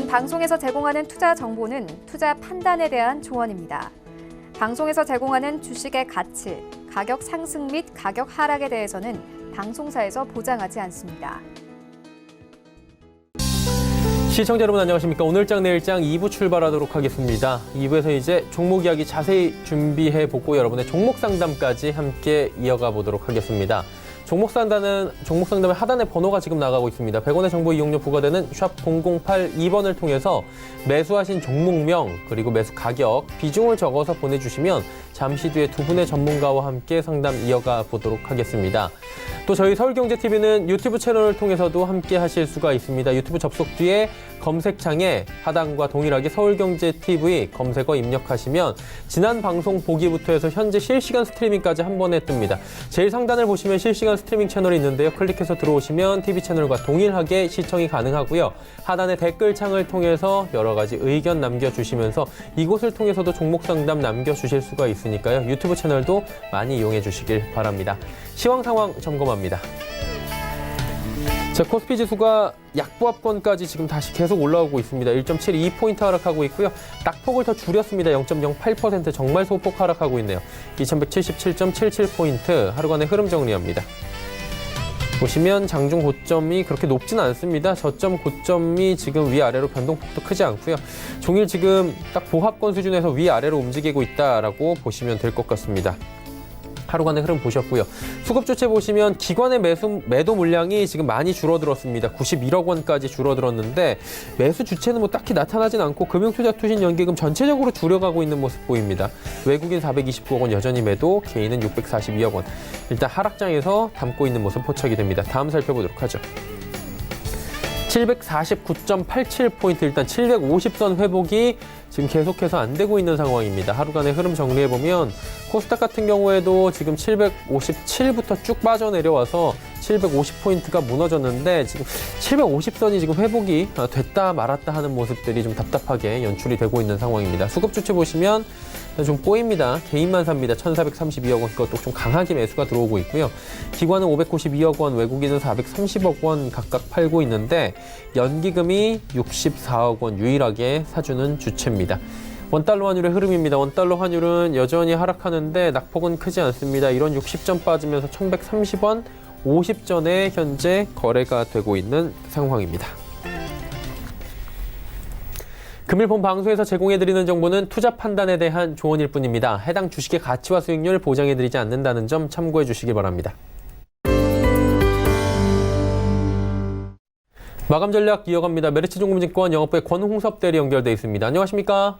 본 방송에서 제공하는 투자 정보는 투자 판단에 대한 조언입니다. 방송에서 제공하는 주식의 가치, 가격 상승 및 가격 하락에 대해서는 방송사에서 보장하지 않습니다. 시청자 여러분 안녕하십니까. 오늘장 내일장 2부 출발하도록 하겠습니다. 2부에서 이제 종목 이야기 자세히 준비해보고 여러분의 종목 상담까지 함께 이어가 보도록 하겠습니다. 종목 상담의 하단에 번호가 지금 나가고 있습니다. 100원의 정보 이용료 부과되는 샵 0082번을 통해서 매수하신 종목명 그리고 매수 가격, 비중을 적어서 보내주시면 잠시 뒤에 두 분의 전문가와 함께 상담 이어가 보도록 하겠습니다. 또 저희 서울경제TV는 유튜브 채널을 통해서도 함께 하실 수가 있습니다. 유튜브 접속 뒤에 검색창에 하단과 동일하게 서울경제TV 검색어 입력하시면 지난 방송 보기부터 해서 현재 실시간 스트리밍까지 한 번에 뜹니다. 제일 상단을 보시면 실시간 스트리밍 채널이 있는데요. 클릭해서 들어오시면 TV 채널과 동일하게 시청이 가능하고요. 하단의 댓글창을 통해서 여러 가지 의견 남겨주시면서 이곳을 통해서도 종목 상담 남겨주실 수가 있으니까요. 유튜브 채널도 많이 이용해 주시길 바랍니다. 시황 상황 점검합니다. 자, 코스피 지수가 약보합권까지 지금 다시 계속 올라오고 있습니다. 1.72포인트 하락하고 있고요. 낙폭을 더 줄였습니다. 0.08% 정말 소폭 하락하고 있네요. 2177.77포인트 하루간의 흐름 정리합니다. 보시면 장중 고점이 그렇게 높지는 않습니다. 저점 고점이 지금 위아래로 변동폭도 크지 않고요. 종일 지금 딱 보합권 수준에서 위아래로 움직이고 있다라고 보시면 될 것 같습니다. 하루간의 흐름 보셨고요. 수급 주체 보시면 기관의 매도 물량이 지금 많이 줄어들었습니다. 91억 원까지 줄어들었는데 매수 주체는 뭐 딱히 나타나진 않고 금융투자투신연계금 전체적으로 줄여가고 있는 모습 보입니다. 외국인 429억 원 여전히 매도, 개인은 642억 원. 일단 하락장에서 담고 있는 모습 포착이 됩니다. 다음 살펴보도록 하죠. 749.87포인트, 일단 750선 회복이 지금 계속해서 안 되고 있는 상황입니다. 하루간의 흐름 정리해보면 코스닥 같은 경우에도 지금 757부터 쭉 빠져내려와서 750포인트가 무너졌는데 지금 750선이 지금 회복이 됐다 말았다 하는 모습들이 좀 답답하게 연출이 되고 있는 상황입니다. 수급 주체 보시면 좀 꼬입니다. 개인만 삽니다. 1,432억 원, 그것도 좀 강하게 매수가 들어오고 있고요. 기관은 592억 원, 외국인은 430억 원 각각 팔고 있는데 연기금이 64억 원 유일하게 사주는 주체입니다. 원달러 환율의 흐름입니다. 원달러 환율은 여전히 하락하는데 낙폭은 크지 않습니다. 이런 60전 빠지면서 1,130원 50전에 현재 거래가 되고 있는 상황입니다. 금일 본 방송에서 제공해드리는 정보는 투자 판단에 대한 조언일 뿐입니다. 해당 주식의 가치와 수익률 보장해드리지 않는다는 점 참고해 주시기 바랍니다. 마감 전략 이어갑니다. 메리츠증권증권 영업부의 권홍섭 대리 연결돼 있습니다. 안녕하십니까?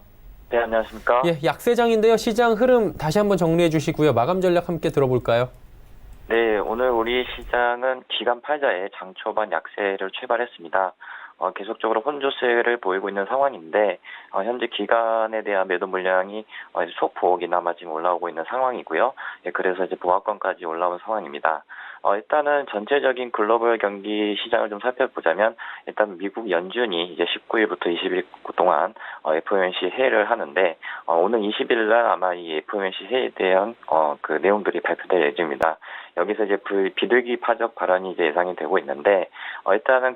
네, 안녕하십니까? 예, 약세장인데요. 시장 흐름 다시 한번 정리해 주시고요. 마감 전략 함께 들어볼까요? 네, 오늘 우리 시장은 기간 팔자의 장 초반 약세를 출발했습니다. 계속적으로 혼조세를 보이고 있는 상황인데 현재 기간에 대한 매도 물량이 소폭이나마 지금 올라오고 있는 상황이고요. 예, 그래서 이제 보합권까지 올라온 상황입니다. 일단은 전체적인 글로벌 경기 시장을 좀 살펴보자면 일단 미국 연준이 이제 19일부터 20일 동안 FOMC 회의를 하는데 오는 20일 날 아마 이 FOMC 회의에 대한 그 내용들이 발표될 예정입니다. 여기서 이제 비둘기 파적 발언이 이제 예상이 되고 있는데 일단은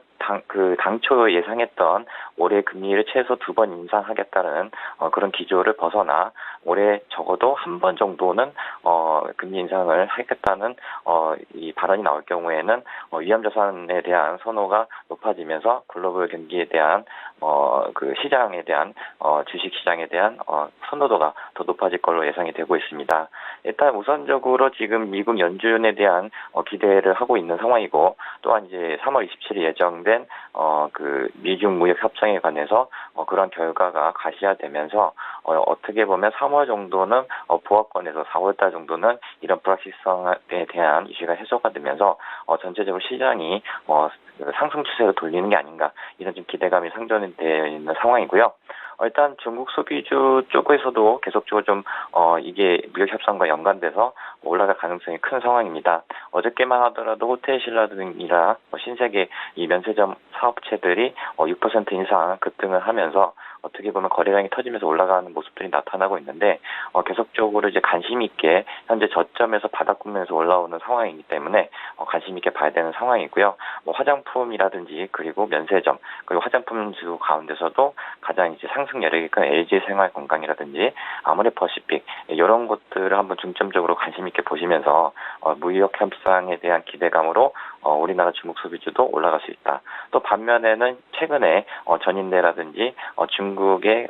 당초 예상했던 올해 금리를 최소 2번 인상하겠다는 그런 기조를 벗어나 올해 적어도 한 번 정도는 금리 인상을 하겠다는 이 발언이 나올 경우에는 위험자산에 대한 선호가 높아지면서 글로벌 경기에 대한 그 시장에 대한 주식 시장에 대한 선호도가 더 높아질 걸로 예상이 되고 있습니다. 일단 우선적으로 지금 미국 연준에 대한 기대를 하고 있는 상황이고 또한 이제 3월 27일 예정된 그 미중 무역 협상에 관해서 그런 결과가 가시화되면서 어떻게 보면 3월 정도는 보합권에서 4월달 정도는 이런 불확실성에 대한 이슈가 해소가 되면서 전체적으로 시장이 상승 추세로 돌리는 게 아닌가 이런 좀 기대감이 상존되어 있는 상황이고요. 일단 중국 소비주 쪽에서도 계속적으로 좀 이게 무역 협상과 연관돼서 올라갈 가능성이 큰 상황입니다. 어저께만 하더라도 호텔 신라등이나 신세계 이 면세점 사업체들이 6% 이상 급등을 하면서 어떻게 보면 거래량이 터지면서 올라가는 모습들이 나타나고 있는데 계속적으로 이제 관심 있게 현재 저점에서 바닥 구면에서 올라오는 상황이기 때문에 관심 있게 봐야 되는 상황이고요. 뭐 화장품 화장품이라든지 그리고 면세점 그리고 화장품주 가운데서도 가장 이제 상승 여력이 큰 LG생활건강이라든지 아모레퍼시픽 이런 것들을 한번 중점적으로 관심 있게 보시면서 무역 협상에 대한 기대감으로 우리나라 중국 소비주도 올라갈 수 있다. 또 반면에는 최근에 전인대라든지 중국의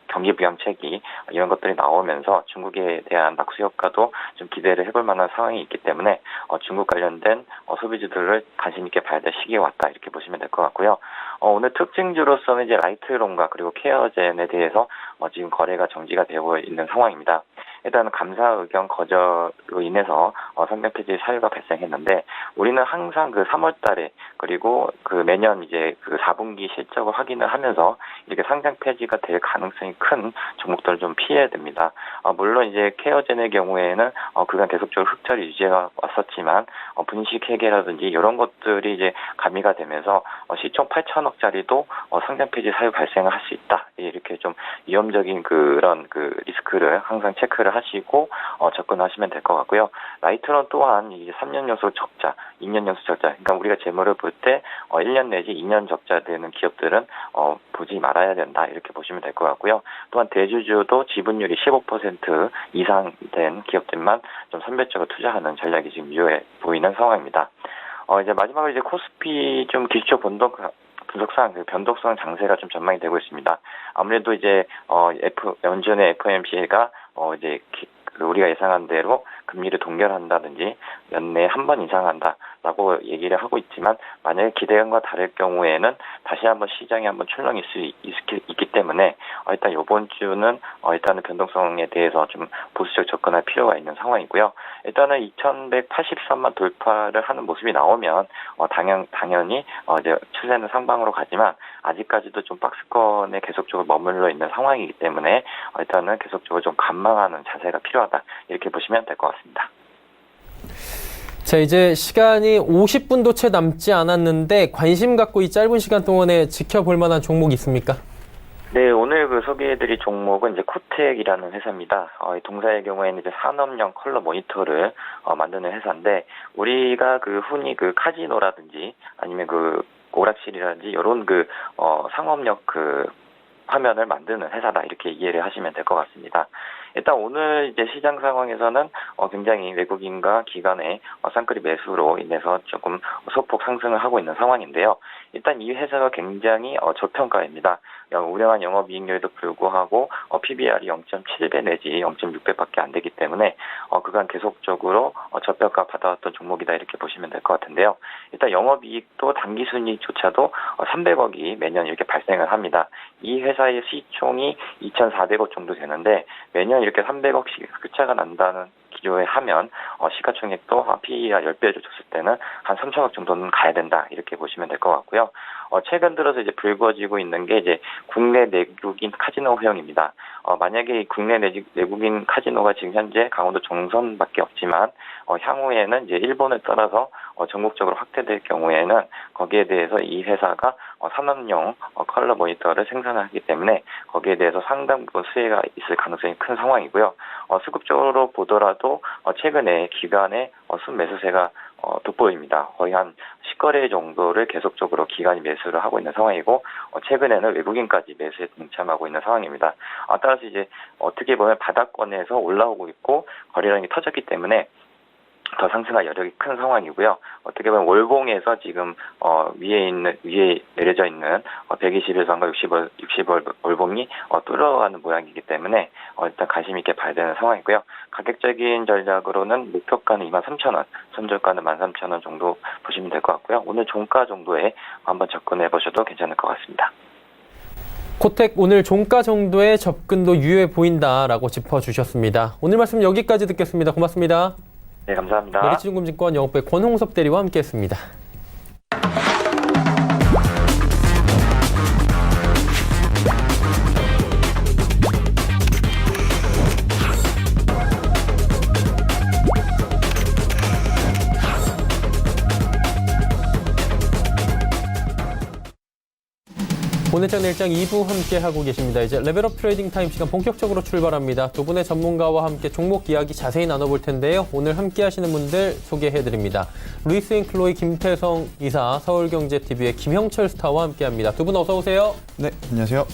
경기 부양책이 이런 것들이 나오면서 중국에 대한 낙수 효과도 좀 기대를 해볼 만한 상황이 있기 때문에 중국 관련된 소비주들을 관심 있게 봐야 될 시기가 왔다 이렇게 보시면 될 것 같고요. 오늘 특징주로서는 이제 라이트론과 그리고 케어젠에 대해서 지금 거래가 정지가 되고 있는 상황입니다. 일단 감사 의견 거절로 인해서 상장 폐지 사유가 발생했는데 우리는 항상 그 3월 달에 그리고 그 매년 이제 그 4분기 실적을 확인을 하면서 이렇게 상장 폐지가 될 가능성이 큰 종목들을 좀 피해야 됩니다. 물론 이제 케어젠의 경우에는 그간 계속적으로 흑자리 유지가 왔었지만 분식 회계라든지 이런 것들이 이제 가미가 되면서 시총 8천억짜리도 상장 폐지 사유 발생을 할 수 있다. 이렇게 좀 위험적인 그런 그 리스크를 항상 체크를 하시고 접근하시면 될 것 같고요. 라이트론 또한 이제 3년 연속 적자, 2년 연속 적자. 그러니까 우리가 재물을 볼 때 1년 내지 2년 적자 되는 기업들은 보지 말아야 된다. 이렇게 보시면 될 것 같고요. 또한 대주주도 지분율이 15% 이상 된 기업들만 좀 선별적으로 투자하는 전략이 지금 유효해 보이는 상황입니다. 이제 마지막으로 이제 코스피 좀 기초 분석상 그 변동성 장세가 좀 전망이 되고 있습니다. 아무래도 이제 연준의 FOMC가 이제 우리가 예상한 대로 금리를 동결한다든지 연내에 한 번 이상 한다라고 얘기를 하고 있지만 만약에 기대감과 다를 경우에는 다시 한번 시장에 한번 출렁일 수 있기 때문에 일단 이번 주는 일단은 변동성에 대해서 좀 보수적 접근할 필요가 있는 상황이고요. 일단은 2183만 돌파를 하는 모습이 나오면 당연히 이제 추세는 상방으로 가지만 아직까지도 좀 박스권에 계속적으로 머물러 있는 상황이기 때문에 일단은 계속적으로 좀 관망하는 자세가 필요하다 이렇게 보시면 될 것 같습니다. 자, 이제 시간이 50분도 채 남지 않았는데 관심 갖고 이 짧은 시간 동안에 지켜볼 만한 종목이 있습니까? 네, 오늘 그 소개해드릴 종목은 이제 코텍이라는 회사입니다. 이 동사의 경우에는 이제 산업용 컬러 모니터를 만드는 회사인데 우리가 그 흔히 그 카지노라든지 아니면 그 오락실이라든지 이런 그 상업용 그 화면을 만드는 회사다 이렇게 이해를 하시면 될 것 같습니다. 일단 오늘 이제 시장 상황에서는 굉장히 외국인과 기관의 쌍끌이 매수로 인해서 조금 소폭 상승을 하고 있는 상황인데요. 일단 이 회사가 굉장히 저평가입니다. 우량한 영업이익률에도 불구하고 PBR이 0.7배 내지 0.6배밖에 안 되기 때문에 그간 계속적으로 저평가 받아왔던 종목이다 이렇게 보시면 될 것 같은데요. 일단 영업이익도 당기순이익조차도 300억이 매년 이렇게 발생을 합니다. 이 회사의 시총이 2,400억 정도 되는데 매년 이렇게 300억씩 흑자가 난다는 기조에 하면 시가총액도 PE가 10배를 줬을 때는 한 3천억 정도는 가야 된다 이렇게 보시면 될 것 같고요. 최근 들어서 이제 불거지고 있는 게 이제 국내 내국인 카지노 허용입니다. 만약에 국내 내국인 카지노가 지금 현재 강원도 정선밖에 없지만 향후에는 이제 일본을 따라서 전국적으로 확대될 경우에는 거기에 대해서 이 회사가 산업용 컬러 모니터를 생산하기 때문에 거기에 대해서 상당 부분 수혜가 있을 가능성이 큰 상황이고요. 수급적으로 보더라도 최근에 기관의 순매수세가 돋보입니다. 거의 한 10거래 정도를 계속적으로 기관이 매수를 하고 있는 상황이고 최근에는 외국인까지 매수에 동참하고 있는 상황입니다. 따라서 이제 어떻게 보면 바닥권에서 올라오고 있고 거래량이 터졌기 때문에 더 상승할 여력이 큰 상황이고요. 어떻게 보면 월봉에서 지금 위에 내려져 있는 121선과 60월 월봉이 뚫어가는 모양이기 때문에 일단 관심 있게 봐야 되는 상황이고요. 가격적인 전략으로는 목표가는 23,000원, 손절가는 13,000원 정도 보시면 될 것 같고요. 오늘 종가 정도에 한번 접근해 보셔도 괜찮을 것 같습니다. 코텍 오늘 종가 정도의 접근도 유효해 보인다라고 짚어주셨습니다. 오늘 말씀 여기까지 듣겠습니다. 고맙습니다. 네, 감사합니다. 메리츠증권증권 영업부의 권홍섭 대리와 함께했습니다. 오늘장 내일장 2부 함께하고 계십니다. 이제 레벨업 트레이딩 타임 시간 본격적으로 출발합니다. 두 분의 전문가와 함께 종목 이야기 자세히 나눠볼 텐데요. 오늘 함께하시는 분들 소개해드립니다. 루이스 앤 클로이 김태성 이사, 서울경제TV의 김형철 스타와 함께합니다. 두 분 어서 오세요. 네, 안녕하세요.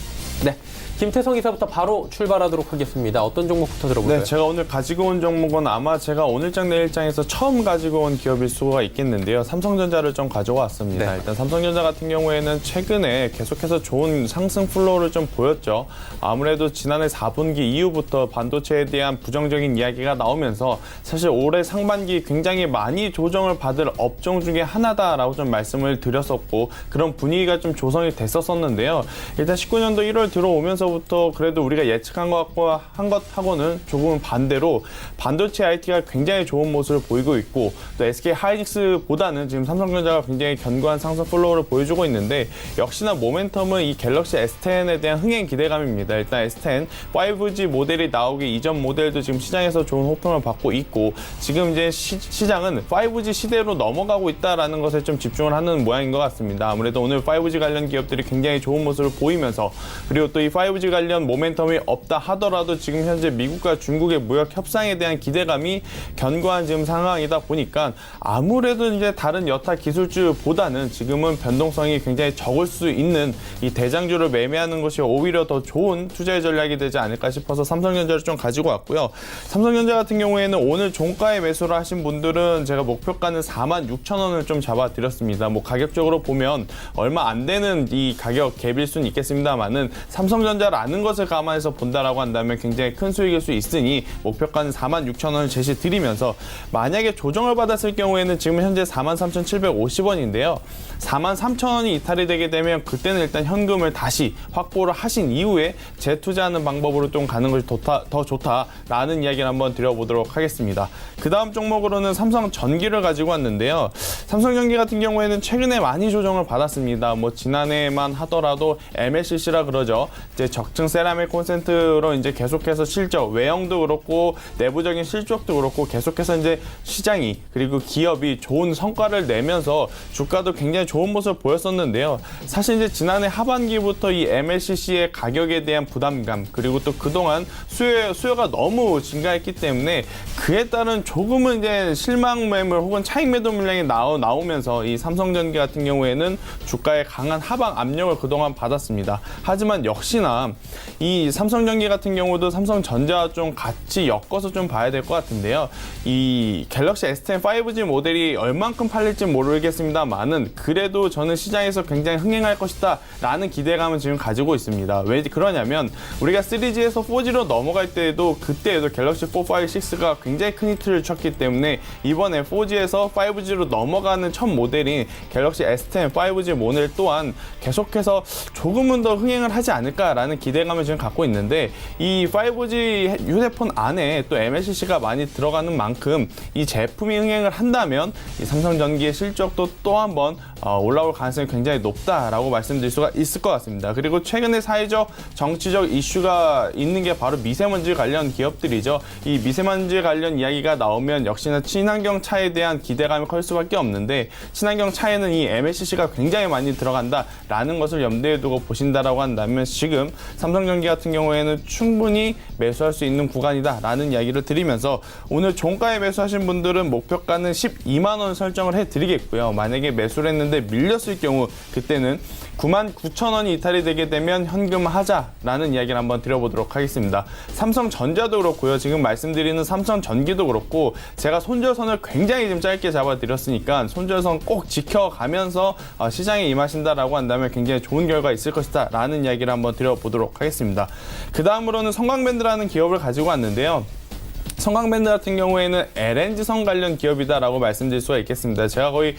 네, 김태성 이사부터 바로 출발하도록 하겠습니다. 어떤 종목부터 들어볼까요? 네, 제가 오늘 가지고 온 종목은 아마 제가 오늘장 내일장에서 처음 가지고 온 기업일 수가 있겠는데요. 삼성전자를 좀 가져왔습니다. 네. 일단 삼성전자 같은 경우에는 최근에 계속해서 좋은 상승 플로우를 좀 보였죠. 아무래도 지난해 4분기 이후부터 반도체에 대한 부정적인 이야기가 나오면서 사실 올해 상반기 굉장히 많이 조정을 받을 업종 중에 하나다라고 좀 말씀을 드렸었고 그런 분위기가 좀 조성이 됐었는데요. 일단 19년도 1월 들어오면서부터 그래도 우리가 예측한 것하고는 조금 반대로 반도체 IT가 굉장히 좋은 모습을 보이고 있고 또 SK 하이닉스보다는 지금 삼성전자가 굉장히 견고한 상승 플로우를 보여주고 있는데 역시나 모멘텀은 이 갤럭시 S10에 대한 흥행 기대감입니다. 일단 S10 5G 모델이 나오기 이전 모델도 지금 시장에서 좋은 호평을 받고 있고 지금 이제 시장은 5G 시대로 넘어가고 있다라는 것에 좀 집중을 하는 모양인 것 같습니다. 아무래도 오늘 5G 관련 기업들이 굉장히 좋은 모습을 보이면서 그리고 또 이 5G 관련 모멘텀이 없다 하더라도 지금 현재 미국과 중국의 무역 협상에 대한 기대감이 견고한 지금 상황이다 보니까 아무래도 이제 다른 여타 기술주보다는 지금은 변동성이 굉장히 적을 수 있는 이 대장주를 매매하는 것이 오히려 더 좋은 투자의 전략이 되지 않을까 싶어서 삼성전자를 좀 가지고 왔고요. 삼성전자 같은 경우에는 오늘 종가에 매수를 하신 분들은 제가 목표가는 46,000원을 좀 잡아드렸습니다. 뭐 가격적으로 보면 얼마 안 되는 이 가격 갭일 수는 있겠습니다만은 삼성전자라는 것을 감안해서 본다라고 한다면 굉장히 큰 수익일 수 있으니 목표가는 46,000원을 제시 드리면서 만약에 조정을 받았을 경우에는 지금 현재 43,750원인데요. 43,000원이 이탈이 되게 되면 그때는 일단 현금을 다시 확보를 하신 이후에 재투자하는 방법으로 좀 가는 것이 더 좋다라는 이야기를 한번 드려보도록 하겠습니다. 그 다음 종목으로는 삼성전기를 가지고 왔는데요. 삼성전기 같은 경우에는 최근에 많이 조정을 받았습니다. 뭐 지난해만 하더라도 MLCC라 그러죠. 이제 적층 세라믹 콘센트로 이제 계속해서 실적, 외형도 그렇고 내부적인 실적도 그렇고 계속해서 이제 시장이 그리고 기업이 좋은 성과를 내면서 주가도 굉장히 좋은 모습을 보였었는데요. 사실 이제 지난해 하반기부터 이 MLCC의 가격에 대한 부담감 그리고 또 그동안 수요가 너무 증가했기 때문에 그에 따른 조금은 이제 실망 매물 혹은 차익 매도 물량이 나오면서 이 삼성전기 같은 경우에는 주가에 강한 하방 압력을 그동안 받았습니다. 하지만 역시나 이 삼성전기 같은 경우도 삼성전자와 좀 같이 엮어서 좀 봐야 될 것 같은데요. 이 갤럭시 S10 5G 모델이 얼만큼 팔릴지 모르겠습니다만은 그래도 저는 시장에서 굉장히 흥행할 것이다 라는 기대감은 지금 가지고 있습니다. 왜 그러냐면 우리가 3G에서 4G로 넘어갈 때에도 그때에도 갤럭시 4, 5, 6가 굉장히 큰 히트를 쳤기 때문에 이번에 4G에서 5G로 넘어가는 첫 모델인 갤럭시 S10 5G 모델 또한 계속해서 조금은 더 흥행을 하지 않을까라는 기대감을 지금 갖고 있는데 이 5G 휴대폰 안에 또 MLCC가 많이 들어가는 만큼 이 제품이 흥행을 한다면 이 삼성전기의 실적도 또 한번 올라올 가능성이 굉장히 높다라고 말씀드릴 수가 있을 것 같습니다. 그리고 최근에 사회적, 정치적 이슈가 있는 게 바로 미세먼지 관련 기업들이죠. 이 미세먼지 관련 이야기가 나오면 역시나 친환경 차에 대한 기대감이 클 수밖에 없는데 친환경 차에는 이 MLCC가 굉장히 많이 들어간다라는 것을 염두에 두고 보신다라고 한다면 지금 삼성전기 같은 경우에는 충분히 매수할 수 있는 구간이다라는 이야기를 드리면서 오늘 종가에 매수하신 분들은 목표가는 12만 원 설정을 해드리겠고요. 만약에 매수를 했는데 밀렸을 경우 그때는 99,000원이 이탈이 되게 되면 현금하자라는 이야기를 한번 드려보도록 하겠습니다. 삼성전자도 그렇고요. 지금 말씀드리는 삼성전기도 그렇고 제가 손절선을 굉장히 좀 짧게 잡아드렸으니까 손절선 꼭 지켜가면서 시장에 임하신다라고 한다면 굉장히 좋은 결과 있을 것이다 라는 이야기를 한번 드려보도록 하겠습니다. 그 다음으로는 성광밴드라는 기업을 가지고 왔는데요. 성광밴드 같은 경우에는 LNG선 관련 기업이다라고 말씀드릴 수가 있겠습니다. 제가 거의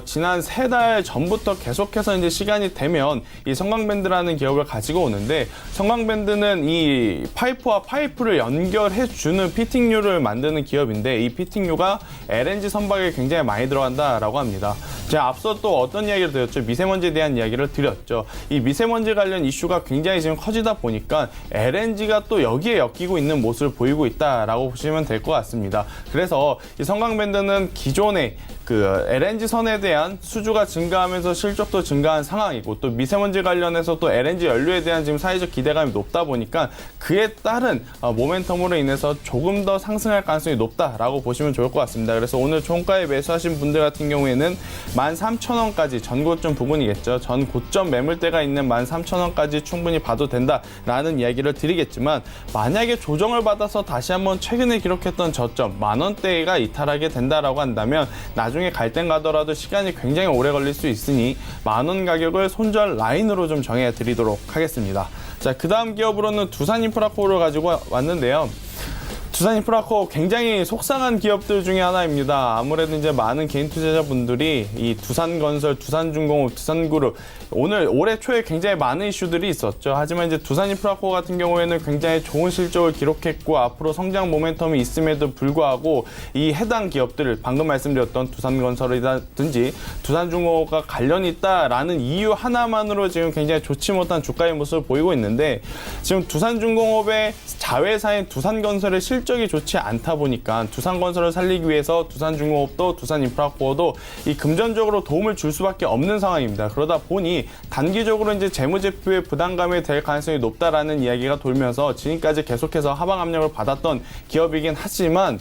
지난 3달 전부터 계속해서 이제 시간이 되면 이 성광밴드라는 기업을 가지고 오는데 성광밴드는 이 파이프와 파이프를 연결해주는 피팅류를 만드는 기업인데 이 피팅류가 LNG 선박에 굉장히 많이 들어간다라고 합니다. 제가 앞서 또 어떤 이야기를 드렸죠? 미세먼지에 대한 이야기를 드렸죠. 이 미세먼지 관련 이슈가 굉장히 지금 커지다 보니까 LNG가 또 여기에 엮이고 있는 모습을 보이고 있다라고 보시면 될 것 같습니다. 그래서 이 성광밴드는 기존의 그 그 LNG 선에 대한 수주가 증가하면서 실적도 증가한 상황이고 또 미세먼지 관련해서 또 LNG 연료에 대한 지금 사회적 기대감이 높다 보니까 그에 따른 모멘텀으로 인해서 조금 더 상승할 가능성이 높다라고 보시면 좋을 것 같습니다. 그래서 오늘 종가에 매수하신 분들 같은 경우에는 13,000원까지 전 고점 부분이겠죠. 전 고점 매물대가 있는 13,000원까지 충분히 봐도 된다라는 이야기를 드리겠지만 만약에 조정을 받아서 다시 한번 최근에 기록했던 저점 10,000원대가 이탈하게 된다라고 한다면 나중에 갈 땐 가더라도 시간이 굉장히 오래 걸릴 수 있으니 10,000원 가격을 손절 라인으로 좀 정해 드리도록 하겠습니다. 자, 그 다음 기업으로는 두산인프라코를 가지고 왔는데요. 두산인프라코 굉장히 속상한 기업들 중에 하나입니다. 아무래도 이제 많은 개인 투자자분들이 이 두산건설, 두산중공업, 두산그룹 올해 초에 굉장히 많은 이슈들이 있었죠. 하지만 이제 두산인프라코 같은 경우에는 굉장히 좋은 실적을 기록했고 앞으로 성장 모멘텀이 있음에도 불구하고 이 해당 기업들을 방금 말씀드렸던 두산건설이라든지 두산중공업과 관련이 있다라는 이유 하나만으로 지금 굉장히 좋지 못한 주가의 모습을 보이고 있는데 지금 두산중공업의 자회사인 두산건설의 실적이 좋지 않다 보니까 두산건설을 살리기 위해서 두산중공업도 두산인프라코어도 이 금전적으로 도움을 줄 수밖에 없는 상황입니다. 그러다 보니 단기적으로 이제 재무제표의 부담감이 될 가능성이 높다라는 이야기가 돌면서 지금까지 계속해서 하방 압력을 받았던 기업이긴 하지만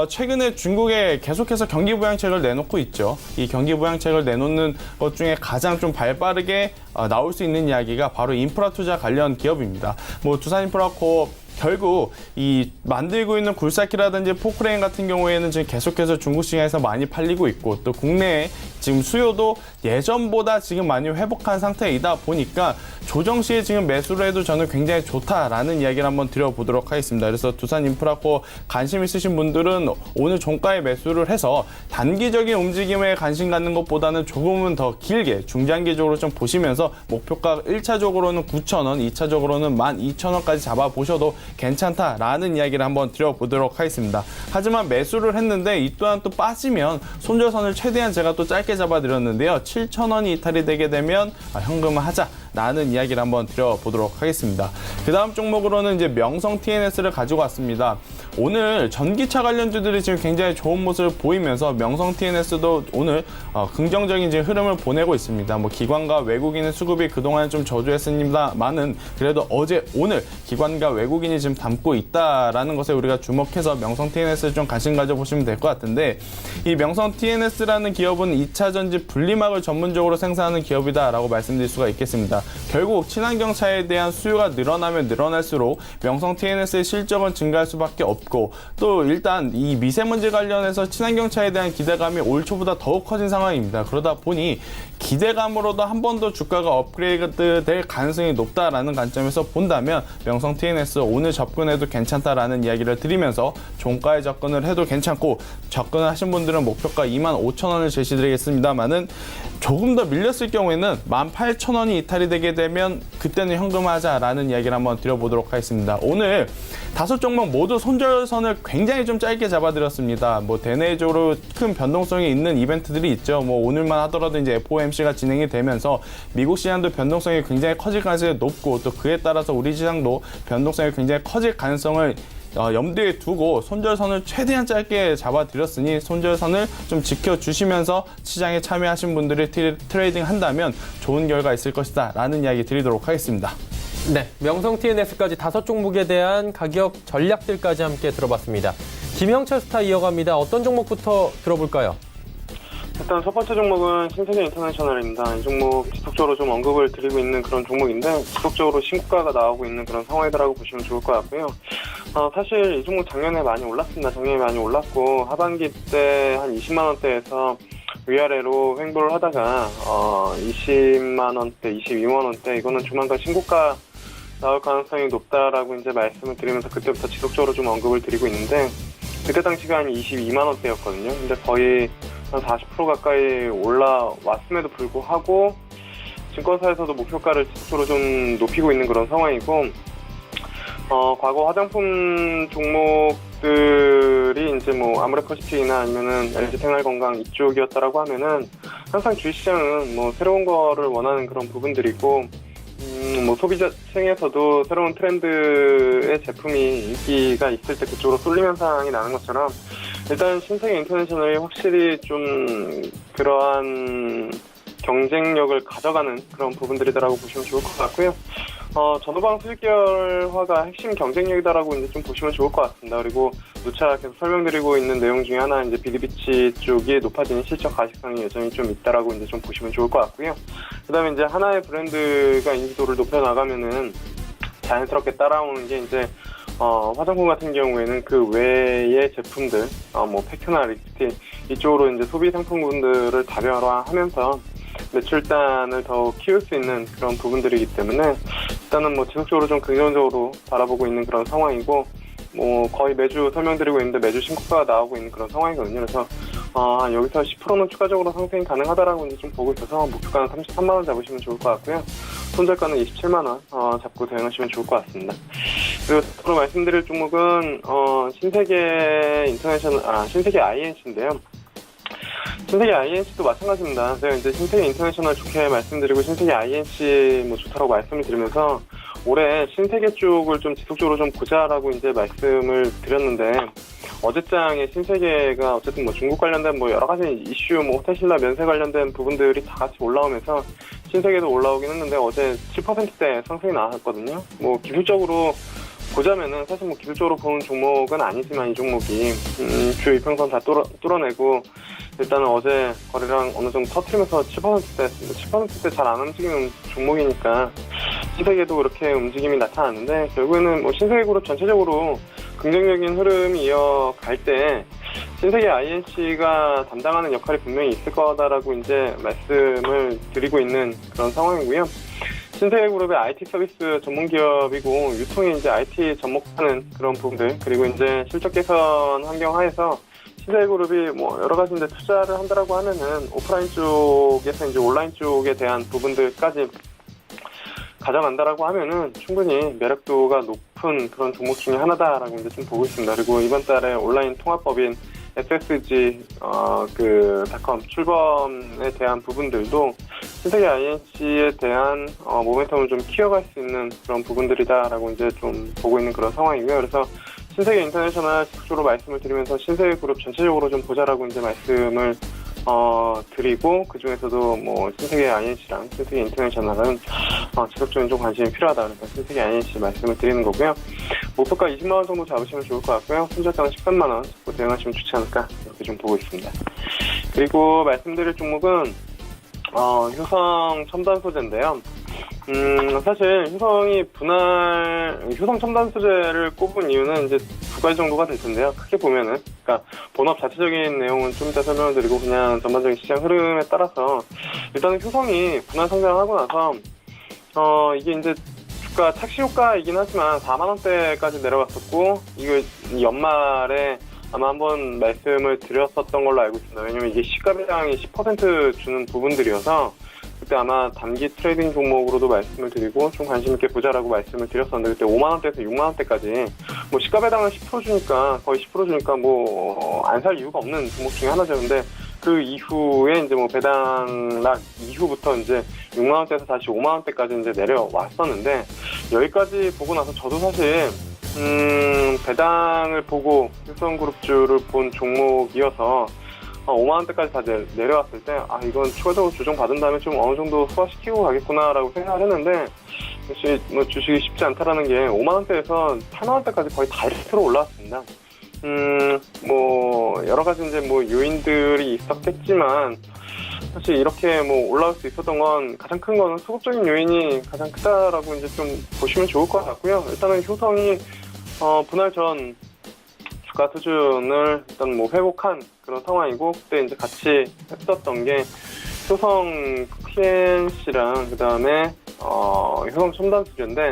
최근에 중국에 계속해서 경기 부양책을 내놓고 있죠. 이 경기 부양책을 내놓는 것 중에 가장 좀 발빠르게 나올 수 있는 이야기가 바로 인프라 투자 관련 기업입니다. 뭐 두산인프라코어 결국 이 만들고 있는 굴삭기라든지 포크레인 같은 경우에는 지금 계속해서 중국 시장에서 많이 팔리고 있고 또 국내에 지금 수요도 예전보다 지금 많이 회복한 상태이다 보니까 조정 시에 지금 매수를 해도 저는 굉장히 좋다라는 이야기를 한번 드려보도록 하겠습니다. 그래서 두산인프라코 관심 있으신 분들은 오늘 종가에 매수를 해서 단기적인 움직임에 관심 갖는 것보다는 조금은 더 길게 중장기적으로 좀 보시면서 목표가 1차적으로는 9,000원, 2차적으로는 12,000원까지 잡아보셔도 괜찮다라는 이야기를 한번 드려보도록 하겠습니다. 하지만 매수를 했는데 이 또한 또 빠지면 손절선을 최대한 제가 또 짧게 잡아드렸는데요. 7,000원이 이탈이 되게 되면 현금화하자라는 이야기를 한번 드려보도록 하겠습니다. 그 다음 종목으로는 이제 명성 TNS를 가지고 왔습니다. 오늘 전기차 관련주들이 지금 굉장히 좋은 모습을 보이면서 명성 TNS도 오늘 긍정적인 지금 흐름을 보내고 있습니다. 뭐 기관과 외국인의 수급이 그동안 좀 저조했습니다만은 그래도 어제 오늘 기관과 외국인이 지금 담고 있다라는 것에 우리가 주목해서 명성 TNS를 좀 관심 가져보시면 될 것 같은데 이 명성 TNS라는 기업은 2차 전지 분리막을 전문적으로 생산하는 기업이다라고 말씀드릴 수가 있겠습니다. 결국 친환경 차에 대한 수요가 늘어나면 늘어날수록 명성 TNS의 실적은 증가할 수밖에 없고 또 일단 이 미세먼지 관련해서 친환경 차에 대한 기대감이 올 초보다 더욱 커진 상황입니다. 그러다 보니 기대감으로도 한 번 더 주가가 업그레이드 될 가능성이 높다라는 관점에서 본다면 명성 TNS 오늘 접근해도 괜찮다라는 이야기를 드리면서 종가에 접근을 해도 괜찮고 접근을 하신 분들은 목표가 25,000원을 제시드리겠습니다만은 조금 더 밀렸을 경우에는 18,000원이 이탈이 되게 되면 그때는 현금화하자라는 이야기를 한번 드려보도록 하겠습니다. 오늘 5종목 모두 손절선을 굉장히 좀 짧게 잡아드렸습니다. 뭐 대내적으로 큰 변동성이 있는 이벤트들이 있죠. 뭐 오늘만 하더라도 이제 FOMC가 진행이 되면서 미국 시장도 변동성이 굉장히 커질 가능성이 높고 또 그에 따라서 우리 시장도 변동성이 굉장히 커질 가능성을 염두에 두고 손절선을 최대한 짧게 잡아드렸으니 손절선을 좀 지켜주시면서 시장에 참여하신 분들이 트레이딩 한다면 좋은 결과 있을 것이다 라는 이야기 드리도록 하겠습니다. 네, 명성 TNS까지 5종목에 대한 가격 전략들까지 함께 들어봤습니다. 김형철 스타 이어갑니다. 어떤 종목부터 들어볼까요? 일단 첫 번째 종목은 신세계 인터내셔널입니다. 이 종목 지속적으로 좀 언급을 드리고 있는 그런 종목인데 지속적으로 신고가가 나오고 있는 그런 상황이라고 보시면 좋을 것 같고요. 사실 이 종목 작년에 많이 올랐습니다. 작년에 많이 올랐고 하반기 때 한 20만 원대에서 위아래로 횡보를 하다가 20만 원대, 22만 원대 이거는 조만간 신고가 나올 가능성이 높다라고 이제 말씀을 드리면서 그때부터 지속적으로 좀 언급을 드리고 있는데 그때 당시가 한 22만 원대였거든요. 근데 거의 한 40% 가까이 올라왔음에도 불구하고 증권사에서도 목표가를 지속적으로 좀 높이고 있는 그런 상황이고 과거 화장품 종목들이 이제 뭐 아모레퍼시픽이나 아니면은 LG생활건강 이쪽이었다라고 하면은 항상 주식시장은 뭐 새로운 거를 원하는 그런 부분들이고 뭐 소비자층에서도 새로운 트렌드의 제품이 인기가 있을 때 그쪽으로 쏠림 현상이 나는 것처럼 일단 신세계 인터내셔널이 확실히 좀 그러한 경쟁력을 가져가는 그런 부분들이다라고 보시면 좋을 것 같고요. 전후방 수직계열화가 핵심 경쟁력이다라고 이제 좀 보시면 좋을 것 같습니다. 그리고 누차 계속 설명드리고 있는 내용 중에 하나 이제 비디비치 쪽이 높아지는 실적 가시성이 여전히 좀 있다라고 이제 좀 보시면 좋을 것 같고요. 그다음에 이제 하나의 브랜드가 인지도를 높여 나가면은 자연스럽게 따라오는 게 이제 화장품 같은 경우에는 그 외의 제품들, 뭐 팩트나 립스틱 이쪽으로 이제 소비 상품군들을 다변화하면서 매출단을 더 키울 수 있는 그런 부분들이기 때문에 일단은 뭐 지속적으로 좀 긍정적으로 바라보고 있는 그런 상황이고, 뭐 거의 매주 설명드리고 있는데 매주 신고가가 나오고 있는 그런 상황이거든요. 그래서 여기서 10%는 추가적으로 상승이 가능하다라고 이제 좀 보고 있어서 목표가는 33만 원 잡으시면 좋을 것 같고요. 손절가는 27만 원 잡고 대응하시면 좋을 것 같습니다. 그리고 앞으로 말씀드릴 종목은 신세계 INC인데요. 신세계 INC도 마찬가지입니다. 제가 이제 신세계 인터내셔널 좋게 말씀드리고 신세계 INC 뭐 좋다고 말씀을 드리면서 올해 신세계 쪽을 좀 지속적으로 좀 보자라고 이제 말씀을 드렸는데, 어제장에 신세계가 어쨌든 뭐 중국 관련된 뭐 여러 가지 이슈, 뭐 호텔신라 면세 관련된 부분들이 다 같이 올라오면서 신세계도 올라오긴 했는데 어제 7%대 상승이 나왔거든요. 뭐 기술적으로 보자면은 사실 뭐 기술적으로 보는 종목은 아니지만 이 종목이 주 이평선 다 뚫어내고 일단은 어제 거래량 어느 정도 터트리면서 7%대 잘 안 움직이는 종목이니까 신세계도 그렇게 움직임이 나타났는데, 결국에는 뭐 신세계 그룹 전체적으로 긍정적인 흐름이 이어갈 때 신세계 INC가 담당하는 역할이 분명히 있을 거다라고 이제 말씀을 드리고 있는 그런 상황이고요. 신세계 그룹의 IT 서비스 전문 기업이고 유통에 이제 IT 접목하는 그런 부분들, 그리고 이제 실적 개선 환경 하에서 신세계 그룹이 뭐 여러 가지 이제 투자를 한다라고 하면은 오프라인 쪽에서 이제 온라인 쪽에 대한 부분들까지 가져간다라고 하면은 충분히 매력도가 높은 그런 종목 중에 하나다라고 이제 좀 보고 있습니다. 그리고 이번 달에 온라인 통합법인 SSG 닷컴 출범에 대한 부분들도 신세계 INC에 대한 모멘텀을 좀 키워갈 수 있는 그런 부분들이다라고 이제 좀 보고 있는 그런 상황이고요. 그래서 신세계 인터내셔널 지속적으로 말씀을 드리면서 신세계 그룹 전체적으로 좀 보자라고 이제 말씀을 드리고, 그 중에서도 뭐 신세계 INC랑 신세계 인터내셔널은 지속적인 좀 관심이 필요하다. 그래서 신세계 INC 말씀을 드리는 거고요. 목표가 20만 원 정도 잡으시면 좋을 것 같고요. 손절가는 13만 원 잡고 대응하시면 좋지 않을까 이렇게 좀 보고 있습니다. 그리고 말씀드릴 종목은 효성 첨단 소재인데요. 사실 효성 첨단 소재를 꼽은 이유는 이제 두 가지 정도가 될 텐데요. 크게 보면은, 그러니까 본업 자체적인 내용은 좀 이따 설명을 드리고 그냥 전반적인 시장 흐름에 따라서 일단은 효성이 분할 상장하고 나서 이게 이제 주가 착시 효과이긴 하지만 4만 원대까지 내려갔었고, 이거 연말에 아마 한번 말씀을 드렸었던 걸로 알고 있습니다. 왜냐면 이게 시가배당이 10% 주는 부분들이어서 그때 아마 단기 트레이딩 종목으로도 말씀을 드리고 좀 관심 있게 보자라고 말씀을 드렸었는데, 그때 5만 원대에서 6만 원대까지 뭐 시가배당을 10% 주니까 거의 10% 주니까 뭐 안 살 이유가 없는 종목 중에 하나죠. 근데 그 이후에 이제 뭐 배당락 이후부터 이제 6만 원대에서 다시 5만 원대까지 이제 내려왔었는데, 여기까지 보고 나서 저도 사실 배당을 보고 효성그룹주를 본 종목이어서 5만 원대까지 다 내려왔을 때 이건 추가적으로 조정받은 다음에 좀 어느 정도 소화시키고 가겠구나라고 생각을 했는데, 역시 뭐 주식이 쉽지 않다라는 게 5만 원대에서 8만 원대까지 거의 다이렉트로 올라왔습니다. 뭐 여러 가지 이제 뭐 요인들이 있었겠지만 사실 이렇게 뭐 올라올 수 있었던 건 가장 큰 거는 수급적인 요인이 가장 크다라고 이제 좀 보시면 좋을 것 같고요. 일단은 효성이 분할 전 주가 수준을 일단 뭐 회복한 그런 상황이고, 그때 이제 같이 했었던 게 효성 PNC랑 그다음에 효성 첨단 수제인데,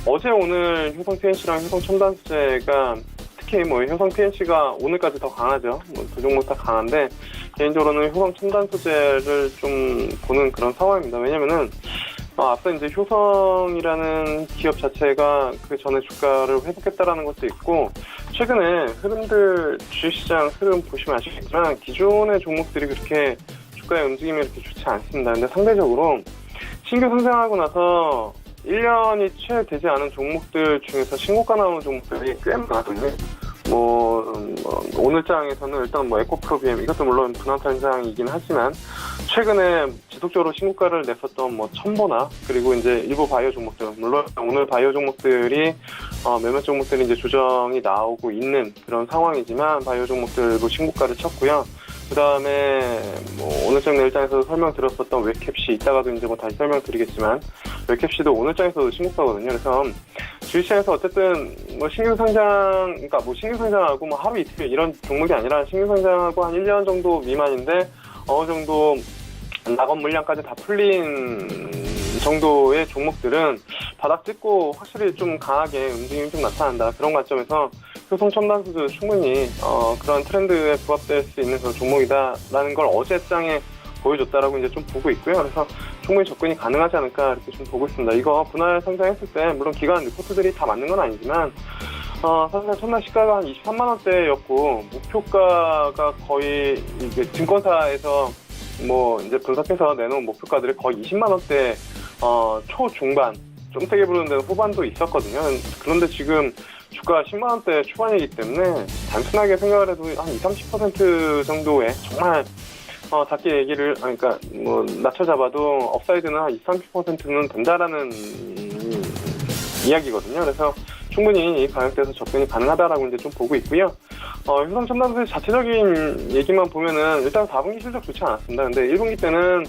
어제 오늘 효성 PNC랑 효성 첨단 수제가 특히 뭐 효성 PNC가 오늘까지 더 강하죠. 뭐 두 종목 다 강한데 개인적으로는 효성 첨단 소재를 좀 보는 그런 상황입니다. 왜냐면은 앞서 이제 효성이라는 기업 자체가 그 전에 주가를 회복했다라는 것도 있고, 최근에 흐름들 주식시장 흐름 보시면 아시겠지만 기존의 종목들이 그렇게 주가의 움직임이 이렇게 좋지 않습니다. 근데 상대적으로 신규 상장하고 나서 1년이 채 되지 않은 종목들 중에서 신고가 나오는 종목들이 꽤 많거든요. 오늘장에서는 일단 에코프로비엠 이것도 물론 분할탄장이긴 하지만 최근에 지속적으로 신고가를 냈었던 첨보나 그리고 이제 일부 바이오 종목들 물론 오늘 바이오 종목들이 몇몇 종목들이 이제 조정이 나오고 있는 그런 상황이지만 바이오 종목들도 신고가를 쳤고요. 그 다음에 오늘장 내일장에서도 설명드렸었던 웹캡시 이따가도 이제 다시 설명드리겠지만 웹캡시도 오늘장에서도 신고가거든요. 그래서 주식시장에서 어쨌든 신규상장 그러니까 신규상장하고 하루 이틀 이런 종목이 아니라 신규상장하고 한 1년 정도 미만인데 어느 정도 낙원 물량까지 다 풀린 정도의 종목들은 바닥 찍고 확실히 좀 강하게 움직임이 좀 나타난다. 그런 관점에서 효성첨단수도 충분히 그런 트렌드에 부합될 수 있는 그런 종목이다라는 걸 어제 장에 보여줬다라고 이제 좀 보고 있고요. 그래서 충분히 접근이 가능하지 않을까 이렇게 좀 보고 있습니다. 이거 분할 상장했을 때 물론 기관 리포트들이 다 맞는 건 아니지만 사실 첫날 시가가 한 23만 원대였고 목표가가 거의 이게 증권사에서 이제 분석해서 내놓은 목표가들이 거의 20만 원대 초중반 좀 세게 부르는 데는 후반도 있었거든요. 그런데 지금 주가 10만 원대 초반이기 때문에 단순하게 생각을 해도 한 20-30% 정도의 정말 작게 얘기를 그러니까 낮춰 잡아도 업사이드는 한 20-30%는 된다라는 이야기거든요. 그래서 충분히 이 가격대에서 접근이 가능하다라고 이제 좀 보고 있고요. 효성첨단수의 자체적인 얘기만 보면은 일단 4분기 실적 좋지 않았습니다. 근데 1분기 때는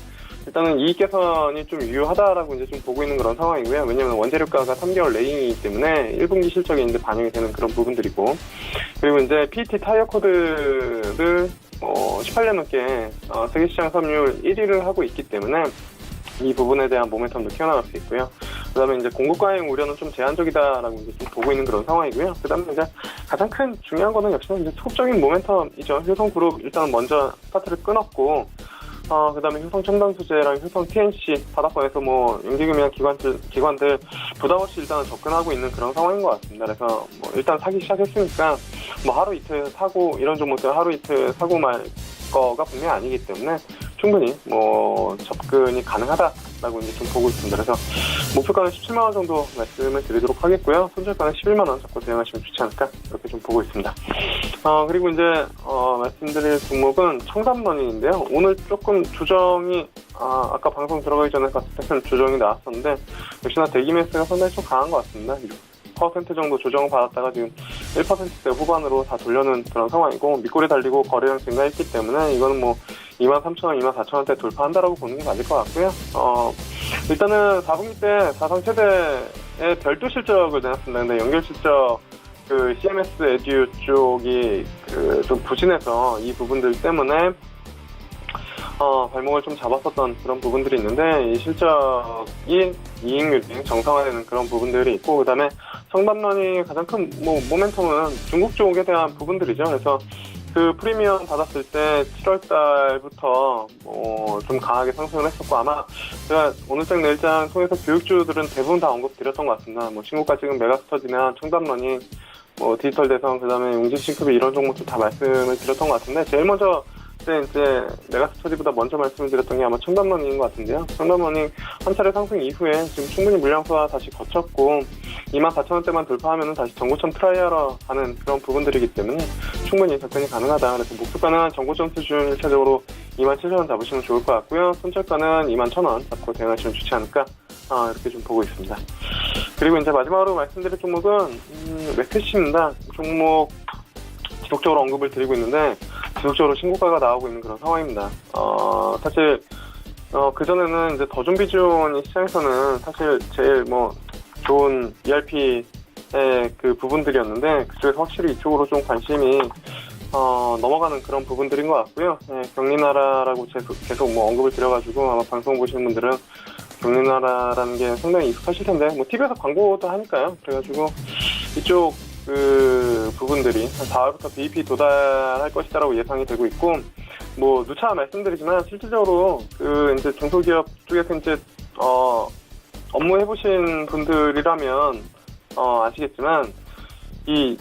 일단은 이익 개선이 좀 유효하다라고 이제 좀 보고 있는 그런 상황이고요. 왜냐하면 원재료가가 3개월 레이이기 때문에 1분기 실적에 이제 반영이 되는 그런 부분들이고, 그리고 이제 PET 타이어 코드를 18년 넘게 세계시장 점유율 1위를 하고 있기 때문에 이 부분에 대한 모멘텀도 키워나갈 수 있고요. 그다음에 이제 공급 과잉 우려는 좀 제한적이다라고 이제 좀 보고 있는 그런 상황이고요. 그다음에 이제 가장 큰 중요한 거는 역시나 이제 소극적인 모멘텀이죠. 효성그룹 일단 먼저 스타트를 끊었고, 그다음에 효성첨단소재랑 효성 TNC 바닥권에서 연기금이나 기관들 부담 없이 일단 접근하고 있는 그런 상황인 것 같습니다. 그래서 일단 사기 시작했으니까 하루 이틀 사고 이런 종목들 하루 이틀 사고 말 거가 분명히 아니기 때문에 충분히 접근이 가능하다라고 이제 좀 보고 있습니다. 그래서 목표가는 17만 원 정도 말씀을 드리도록 하겠고요. 손절가는 11만 원 잡고 대응하시면 좋지 않을까 이렇게 좀 보고 있습니다. 그리고 이제 말씀드릴 종목은 청담러닝인데요. 오늘 조금 조정이 아까 방송 들어가기 전에 봤을 때는 조정이 나왔었는데 역시나 대기 매수가 상당히 좀 강한 것 같습니다. 6% 정도 조정을 받았다가 지금 1%대 후반으로 다 돌려놓은 그런 상황이고, 밑꼬리 달리고 거래량 증가했기 때문에 이거는 23,000원, 24,000원대 돌파한다라고 보는 게 맞을 것 같고요. 일단은 4분기 때 사상 최대의 별도 실적을 내놨습니다. 근데 연결 실적 CMS 에듀 쪽이 좀 부진해서 이 부분들 때문에 발목을 좀 잡았었던 그런 부분들이 있는데, 이 실적이 이익률이 정상화되는 그런 부분들이 있고, 그 다음에 청담러닝의 가장 큰 모멘텀은 중국 쪽에 대한 부분들이죠. 그래서 그 프리미엄 받았을 때 7월 달부터 좀 강하게 상승을 했었고, 아마 제가 오늘장 내일장 통해서 교육주들은 대부분 다 언급드렸던 것 같습니다. 신고가 찍은 메가스터디나 청담러닝, 디지털 대성, 그 다음에 용진싱크비 이런 종목도 다 말씀을 드렸던 것 같은데, 제일 먼저 그때 이제 메가스터디보다 먼저 말씀을 드렸던 게 아마 청담러닝인 것 같은데요. 청담러닝 한 차례 상승 이후에 지금 충분히 물량 소화 다시 거쳤고 24,000원대만 돌파하면 다시 정고점 트라이하러 가는 그런 부분들이기 때문에 충분히 접근이 가능하다. 그래서 목표가는 정고점 수준 1차적으로 27,000원 잡으시면 좋을 것 같고요. 손절가는 21,000원 잡고 대응하시면 좋지 않을까 이렇게 좀 보고 있습니다. 그리고 이제 마지막으로 말씀드릴 종목은 웹캐시입니다. 종목 지속적으로 언급을 드리고 있는데 지속적으로 신고가가 나오고 있는 그런 상황입니다. 사실 그전에는 이제 더 준비존이 시장에서는 사실 제일 좋은 ERP의 그 부분들이었는데, 그쪽에서 확실히 이쪽으로 좀 관심이 넘어가는 그런 부분들인 것 같고요. 경리나라라고 계속 언급을 드려가지고 아마 방송 보시는 분들은 경리나라라는 게 상당히 익숙하실 텐데, TV에서 광고도 하니까요. 그래가지고 이쪽 그 부분들이 한 4월부터 BEP 도달할 것이다라고 예상이 되고 있고, 누차 말씀드리지만 실질적으로 이제 중소기업 쪽에서 이제 업무 해보신 분들이라면 아시겠지만 이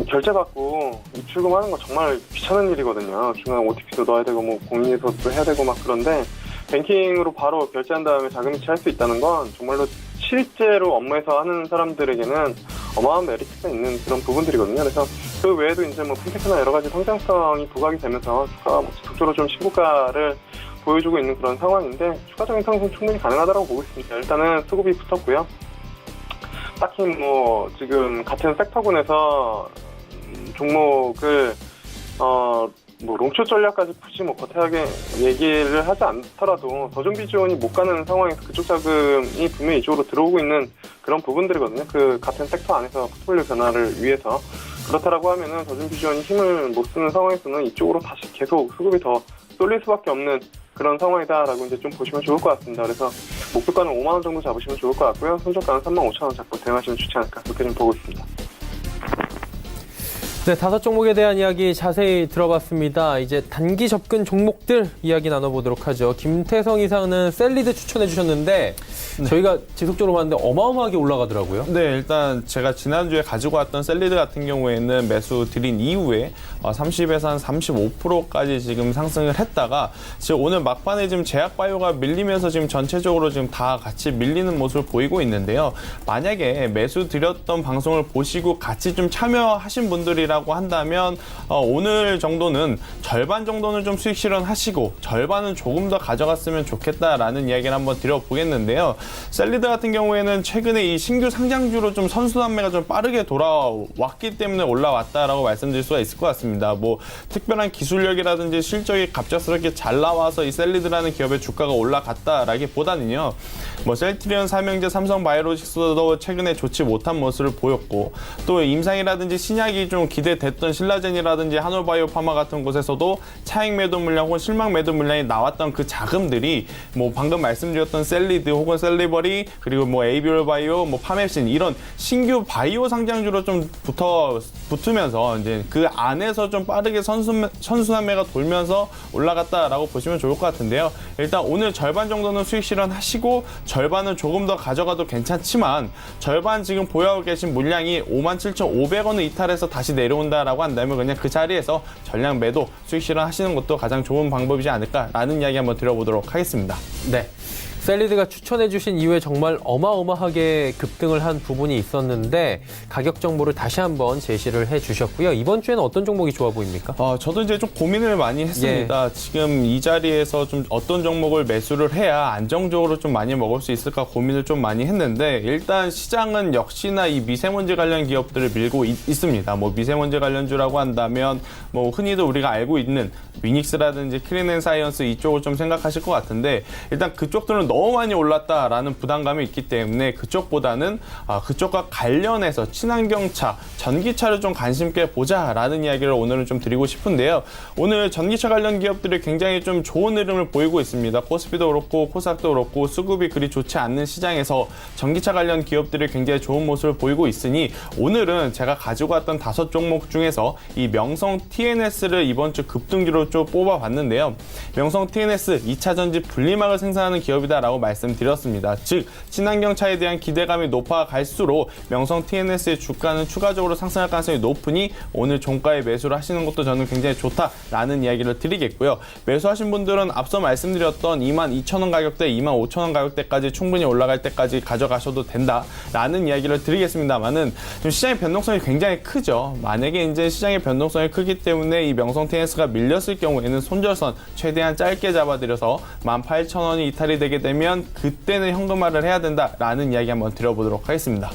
결제받고 입출금하는 거 정말 귀찮은 일이거든요. 중간에 OTP도 넣어야 되고 공인인증서도 해야 되고 그런데 뱅킹으로 바로 결제한 다음에 자금 이체할 수 있다는 건 정말로 실제로 업무에서 하는 사람들에게는 어마어마한 메리트가 있는 그런 부분들이거든요. 그래서 그 외에도 이제 뭐 핀테크나 여러 가지 성장성이 부각이 되면서 주가가 뭐 지속적으로 좀 신고가를 보여주고 있는 그런 상황인데 추가적인 상승 충분히 가능하다고 보고 있습니다. 일단은 수급이 붙었고요. 딱히 뭐 지금 같은 섹터군에서 종목을 뭐 롱숏 전략까지 굳이 뭐 거태하게 얘기를 하지 않더라도 더존비 지원이 못 가는 상황에서 그쪽 자금이 분명히 이쪽으로 들어오고 있는 그런 부분들이거든요. 그 같은 섹터 안에서 포트폴리오 변화를 위해서 그렇다라고 하면은 더존비 지원이 힘을 못 쓰는 상황에서는 이쪽으로 다시 계속 수급이 더 쏠릴 수밖에 없는 그런 상황이다라고 이제 좀 보시면 좋을 것 같습니다. 그래서 목표가는 5만 원 정도 잡으시면 좋을 것 같고요. 손절가는 35,000원 잡고 대응하시면 좋지 않을까 그렇게 좀 보고 있습니다. 네, 5종목에 대한 이야기 자세히 들어봤습니다. 이제 단기 접근 종목들 이야기 나눠보도록 하죠. 김태성 이사는 셀리드 추천해 주셨는데 저희가 지속적으로 봤는데 어마어마하게 올라가더라고요. 네, 일단 제가 지난주에 가지고 왔던 셀리드 같은 경우에는 매수 드린 이후에 30에서 한 35%까지 지금 상승을 했다가 지금 오늘 막판에 지금 제약바이오가 밀리면서 지금 전체적으로 지금 다 같이 밀리는 모습을 보이고 있는데요. 만약에 매수 드렸던 방송을 보시고 같이 좀 참여하신 분들이라고 한다면 오늘 정도는 절반 정도는 좀 수익 실현하시고 절반은 조금 더 가져갔으면 좋겠다라는 이야기를 한번 드려보겠는데요. 셀리드 같은 경우에는 최근에 이 신규 상장주로 좀 선순환매가 좀 빠르게 돌아왔기 때문에 올라왔다라고 말씀드릴 수가 있을 것 같습니다. 뭐 특별한 기술력이라든지 실적이 갑작스럽게 잘 나와서 이 셀리드라는 기업의 주가가 올라갔다라기보다는요. 뭐 셀트리온, 삼형제, 삼성바이오로직스도 최근에 좋지 못한 모습을 보였고 또 임상이라든지 신약이 좀 기대됐던 신라젠이라든지 한올바이오파마 같은 곳에서도 차익 매도 물량 혹은 실망 매도 물량이 나왔던 그 자금들이 뭐 방금 말씀드렸던 셀리드 혹은 셀리버리 그리고 뭐 에이비올 바이오, 뭐 파맵신 이런 신규 바이오 상장주로 좀 붙으면서 이제 그 안에서 좀 빠르게 선순환매가 돌면서 올라갔다라고 보시면 좋을 것 같은데요. 일단 오늘 절반 정도는 수익 실현하시고 절반은 조금 더 가져가도 괜찮지만 절반 지금 보유하고 계신 물량이 57,500원을 이탈해서 다시 내려온다라고 한다면 그냥 그 자리에서 전량 매도 수익 실현하시는 것도 가장 좋은 방법이지 않을까라는 이야기 한번 드려보도록 하겠습니다. 네. 셀리드가 추천해주신 이후에 정말 어마어마하게 급등을 한 부분이 있었는데 가격 정보를 다시 한번 제시를 해주셨고요. 이번 주에는 어떤 종목이 좋아 보입니까? 저도 이제 좀 고민을 많이 했습니다. 지금 이 자리에서 좀 어떤 종목을 매수를 해야 안정적으로 좀 많이 먹을 수 있을까 고민을 좀 많이 했는데 일단 시장은 역시나 이 미세먼지 관련 기업들을 밀고 있습니다. 뭐 미세먼지 관련주라고 한다면 뭐 흔히도 우리가 알고 있는 위닉스라든지 크린앤사이언스 이쪽을 좀 생각하실 것 같은데 일단 그쪽들은 너무 많이 올랐다라는 부담감이 있기 때문에 그쪽보다는 그쪽과 관련해서 친환경차, 전기차를 좀 관심 있게 보자라는 이야기를 오늘은 좀 드리고 싶은데요. 오늘 전기차 관련 기업들이 굉장히 좀 좋은 흐름을 보이고 있습니다. 코스피도 그렇고 코스닥도 그렇고 수급이 그리 좋지 않는 시장에서 전기차 관련 기업들이 굉장히 좋은 모습을 보이고 있으니 오늘은 제가 가지고 왔던 5종목 중에서 이 명성 TNS를 이번 주 급등주로 좀 뽑아봤는데요. 명성 TNS 2차 전지 분리막을 생산하는 기업이다 라고 말씀드렸습니다. 즉 친환경차에 대한 기대감이 높아갈수록 명성 TNS의 주가는 추가적으로 상승할 가능성이 높으니 오늘 종가에 매수를 하시는 것도 저는 굉장히 좋다라는 이야기를 드리겠고요. 매수하신 분들은 앞서 말씀드렸던 22,000원 가격대, 25,000원 가격대까지 충분히 올라갈 때까지 가져가셔도 된다라는 이야기를 드리겠습니다만은 좀 시장의 변동성이 굉장히 크죠. 만약에 이제 시장의 변동성이 크기 때문에 이 명성 TNS가 밀렸을 경우에는 손절선 최대한 짧게 잡아드려서 18,000원이 이탈이 되게 되면 그때는 현금화를 해야 된다라는 이야기 한번 드려보도록 하겠습니다.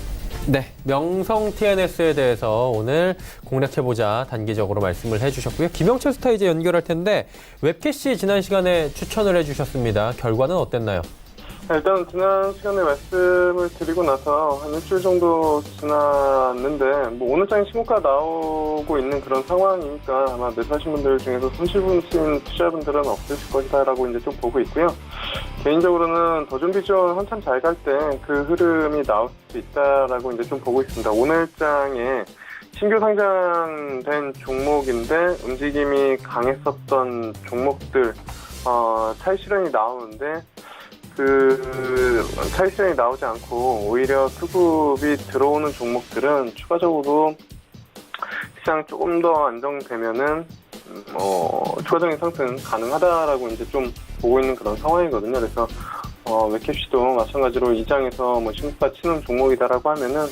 네, 명성 TNS에 대해서 오늘 공략해보자 단기적으로 말씀을 해주셨고요. 김영철 스타 이제 연결할 텐데 웹캐시 지난 시간에 추천을 해주셨습니다. 결과는 어땠나요? 일단 지난 시간에 말씀을 드리고 나서 한 일주일 정도 지났는데 뭐 오늘장에 신고가 나오고 있는 그런 상황이니까 아마 매수하신 분들 중에서 손실 보신 투자분들은 없으실 것이다라고 이제 좀 보고 있고요. 개인적으로는 더존비 지원 한참 잘 갈 때 그 흐름이 나올 수 있다라고 이제 좀 보고 있습니다. 오늘장에 신규 상장된 종목인데 움직임이 강했었던 종목들 차익 실현이 나오는데 그 차익 실현이 나오지 않고 오히려 수급이 들어오는 종목들은 추가적으로 시장 조금 더 안정되면은 추가적인 상승 가능하다라고 이제 좀 보고 있는 그런 상황이거든요. 그래서 웹캐시도 마찬가지로 이 장에서 뭐 신고가 치는 종목이다라고 하면은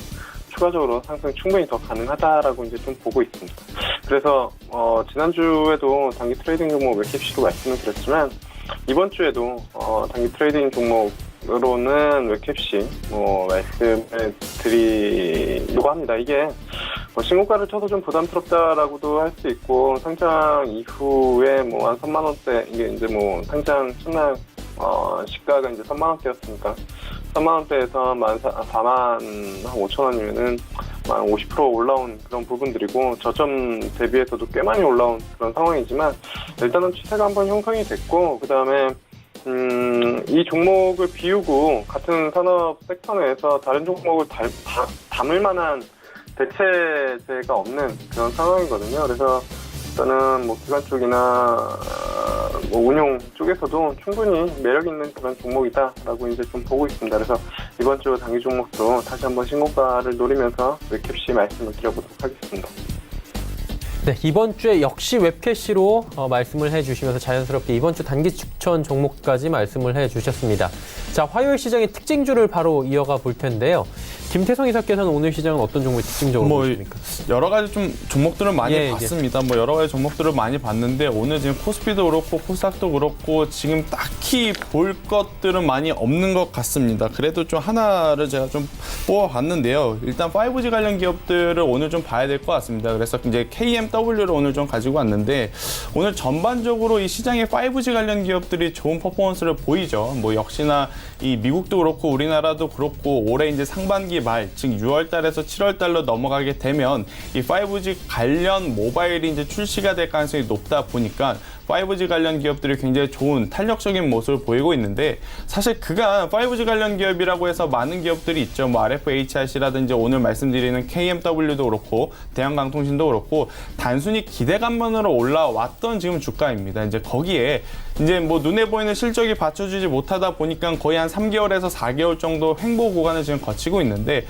추가적으로 상승 충분히 더 가능하다라고 이제 좀 보고 있습니다. 그래서 지난주에도 단기 트레이딩 종목 웹캡시로 말씀을 드렸지만 이번 주에도 단기 트레이딩 종목으로는 웹캡시 말씀을 드리려고 합니다. 이게 신고가를 쳐서 좀 부담스럽다라고도 할 수 있고 상장 이후에 한 3만 원대 이게 이제 상장 첫날 시가가 이제 3만 원대였으니까 3만 원대에서 4만 5천 원이면은 50% 올라온 그런 부분들이고 저점 대비해서도 꽤 많이 올라온 그런 상황이지만 일단은 추세가 한번 형성이 됐고 그 다음에 이 종목을 비우고 같은 산업 섹터 내에서 다른 종목을 담을 만한 대체제가 없는 그런 상황이거든요. 그래서 일단은 기관 쪽이나 운용 쪽에서도 충분히 매력 있는 그런 종목이다라고 이제 좀 보고 있습니다. 그래서 이번 주 단기 종목도 다시 한번 신고가를 노리면서 웹캡시 말씀을 드려보도록 하겠습니다. 네, 이번 주에 역시 웹캐시로 말씀을 해주시면서 자연스럽게 이번 주 단기 추천 종목까지 말씀을 해주셨습니다. 자, 화요일 시장의 특징주를 바로 이어가 볼 텐데요. 김태성 이사께서는 오늘 시장은 어떤 종목이 특징적으로 보십니까? 여러 가지 좀 종목들을 많이 봤습니다. 봤습니다. 여러 가지 종목들을 많이 봤는데 오늘 지금 코스피도 그렇고 코스닥도 그렇고 지금 딱히 볼 것들은 많이 없는 것 같습니다. 그래도 좀 하나를 제가 좀 뽑아봤는데요. 일단 5G 관련 기업들을 오늘 좀 봐야 될 것 같습니다. 그래서 이제 KMW를 오늘 좀 가지고 왔는데 오늘 전반적으로 이 시장의 5G 관련 기업들이 좋은 퍼포먼스를 보이죠. 역시나 이 미국도 그렇고 우리나라도 그렇고 올해 이제 상반기 말, 즉 6월 달에서 7월 달로 넘어가게 되면 이 5G 관련 모바일이 이제 출시가 될 가능성이 높다 보니까 5G 관련 기업들이 굉장히 좋은 탄력적인 모습을 보이고 있는데 사실 그간 5G 관련 기업이라고 해서 많은 기업들이 있죠. RFHIC라든지 오늘 말씀드리는 KMW도 그렇고 대한강통신도 그렇고 단순히 기대감만으로 올라왔던 지금 주가입니다. 이제 거기에 이제 눈에 보이는 실적이 받쳐주지 못하다 보니까 거의 한 3개월에서 4개월 정도 횡보 구간을 지금 거치고 있는데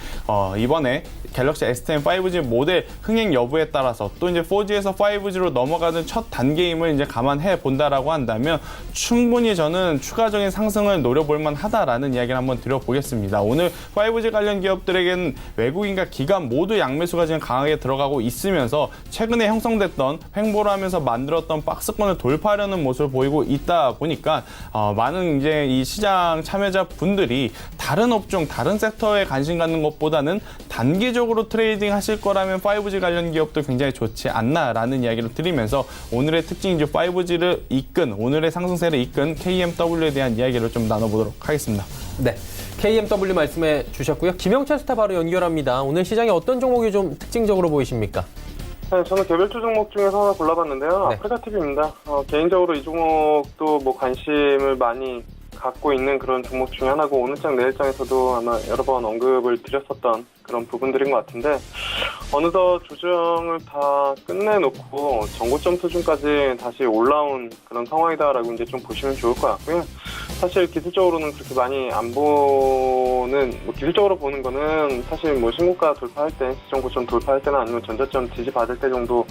이번에 갤럭시 S10 5G 모델 흥행 여부에 따라서 또 이제 4G에서 5G로 넘어가는 첫 단계임을 이제 감안해 본다라고 한다면 충분히 저는 추가적인 상승을 노려볼 만하다라는 이야기를 한번 드려보겠습니다. 오늘 5G 관련 기업들에게는 외국인과 기관 모두 양매수가 지금 강하게 들어가고 있으면서 최근에 형성됐던 횡보를 하면서 만들었던 박스권을 돌파하려는 모습을 보이고 있다 보니까 많은 이제 이 시장 참여자 분들이 다른 업종, 다른 섹터에 관심 갖는 것보다는 단기적으로 트레이딩 하실 거라면 5G 관련 기업도 굉장히 좋지 않나라는 이야기를 드리면서 오늘의 특징이죠. 5G를 이끈, 오늘의 상승세를 이끈 KMW에 대한 이야기를 좀 나눠보도록 하겠습니다. 네, KMW 말씀해 주셨고요. 김영철 스타 바로 연결합니다. 오늘 시장에 어떤 종목이 좀 특징적으로 보이십니까? 네, 저는 개별주 종목 중에서 하나 골라봤는데요. 네. 아프리카TV입니다. 개인적으로 이 종목도 관심을 많이 갖고 있는 그런 종목 중에 하나고 오늘장 내일장에서도 아마 여러 번 언급을 드렸었던 그런 부분들인 것 같은데 어느덧 조정을 다 끝내놓고 전고점 수준까지 다시 올라온 그런 상황이다라고 이제 좀 보시면 좋을 것 같고요. 사실 기술적으로는 그렇게 많이 안 보는 기술적으로 보는 거는 사실 신고가 돌파할 때 시정고점 돌파할 때나 아니면 전저점 지지받을 때 정도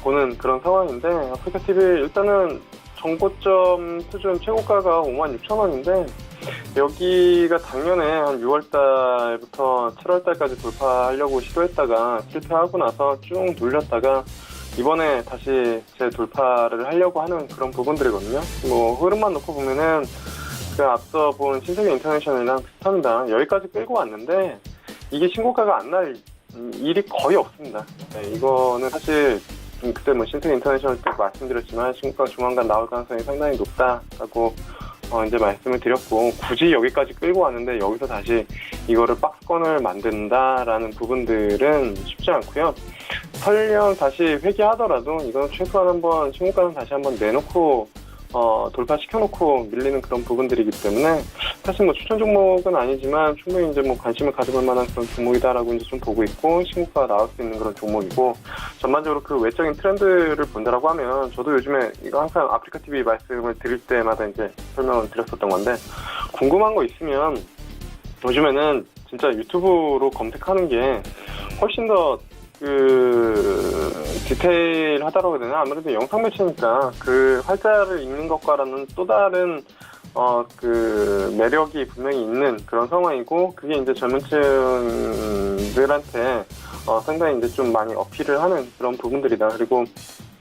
보는 그런 상황인데 아프리카TV 일단은 전고점 수준 최고가가 56,000원인데 여기가 작년에 한 6월달부터 7월달까지 돌파하려고 시도했다가 실패하고 나서 쭉 눌렸다가 이번에 다시 재돌파를 하려고 하는 그런 부분들이거든요. 흐름만 놓고 보면은 그 앞서 본 신세계 인터내셔널이랑 비슷합니다. 여기까지 끌고 왔는데 이게 신고가가 안 날 일이 거의 없습니다. 네, 이거는 사실 그때 신세계 인터내셔널 때 말씀드렸지만 신고가가 조만간 나올 가능성이 상당히 높다라고 이제 말씀을 드렸고 굳이 여기까지 끌고 왔는데 여기서 다시 이거를 박스권을 만든다라는 부분들은 쉽지 않고요. 설령 다시 회귀하더라도 이건 최소한 한번 신고가는 다시 한번 내놓고 돌파시켜놓고 밀리는 그런 부분들이기 때문에 사실 추천 종목은 아니지만 충분히 이제 관심을 가져볼 만한 그런 종목이다라고 이제 좀 보고 있고 신고가가 나올 수 있는 그런 종목이고 전반적으로 그 외적인 트렌드를 본다라고 하면 저도 요즘에 이거 항상 아프리카TV 말씀을 드릴 때마다 이제 설명을 드렸었던 건데 궁금한 거 있으면 요즘에는 진짜 유튜브로 검색하는 게 훨씬 더 디테일하다라고 해야 되나? 아무래도 영상 매체니까 그 활자를 읽는 것과는 또 다른 그 매력이 분명히 있는 그런 상황이고, 그게 이제 젊은 층들한테 상당히 이제 좀 많이 어필을 하는 그런 부분들이다. 그리고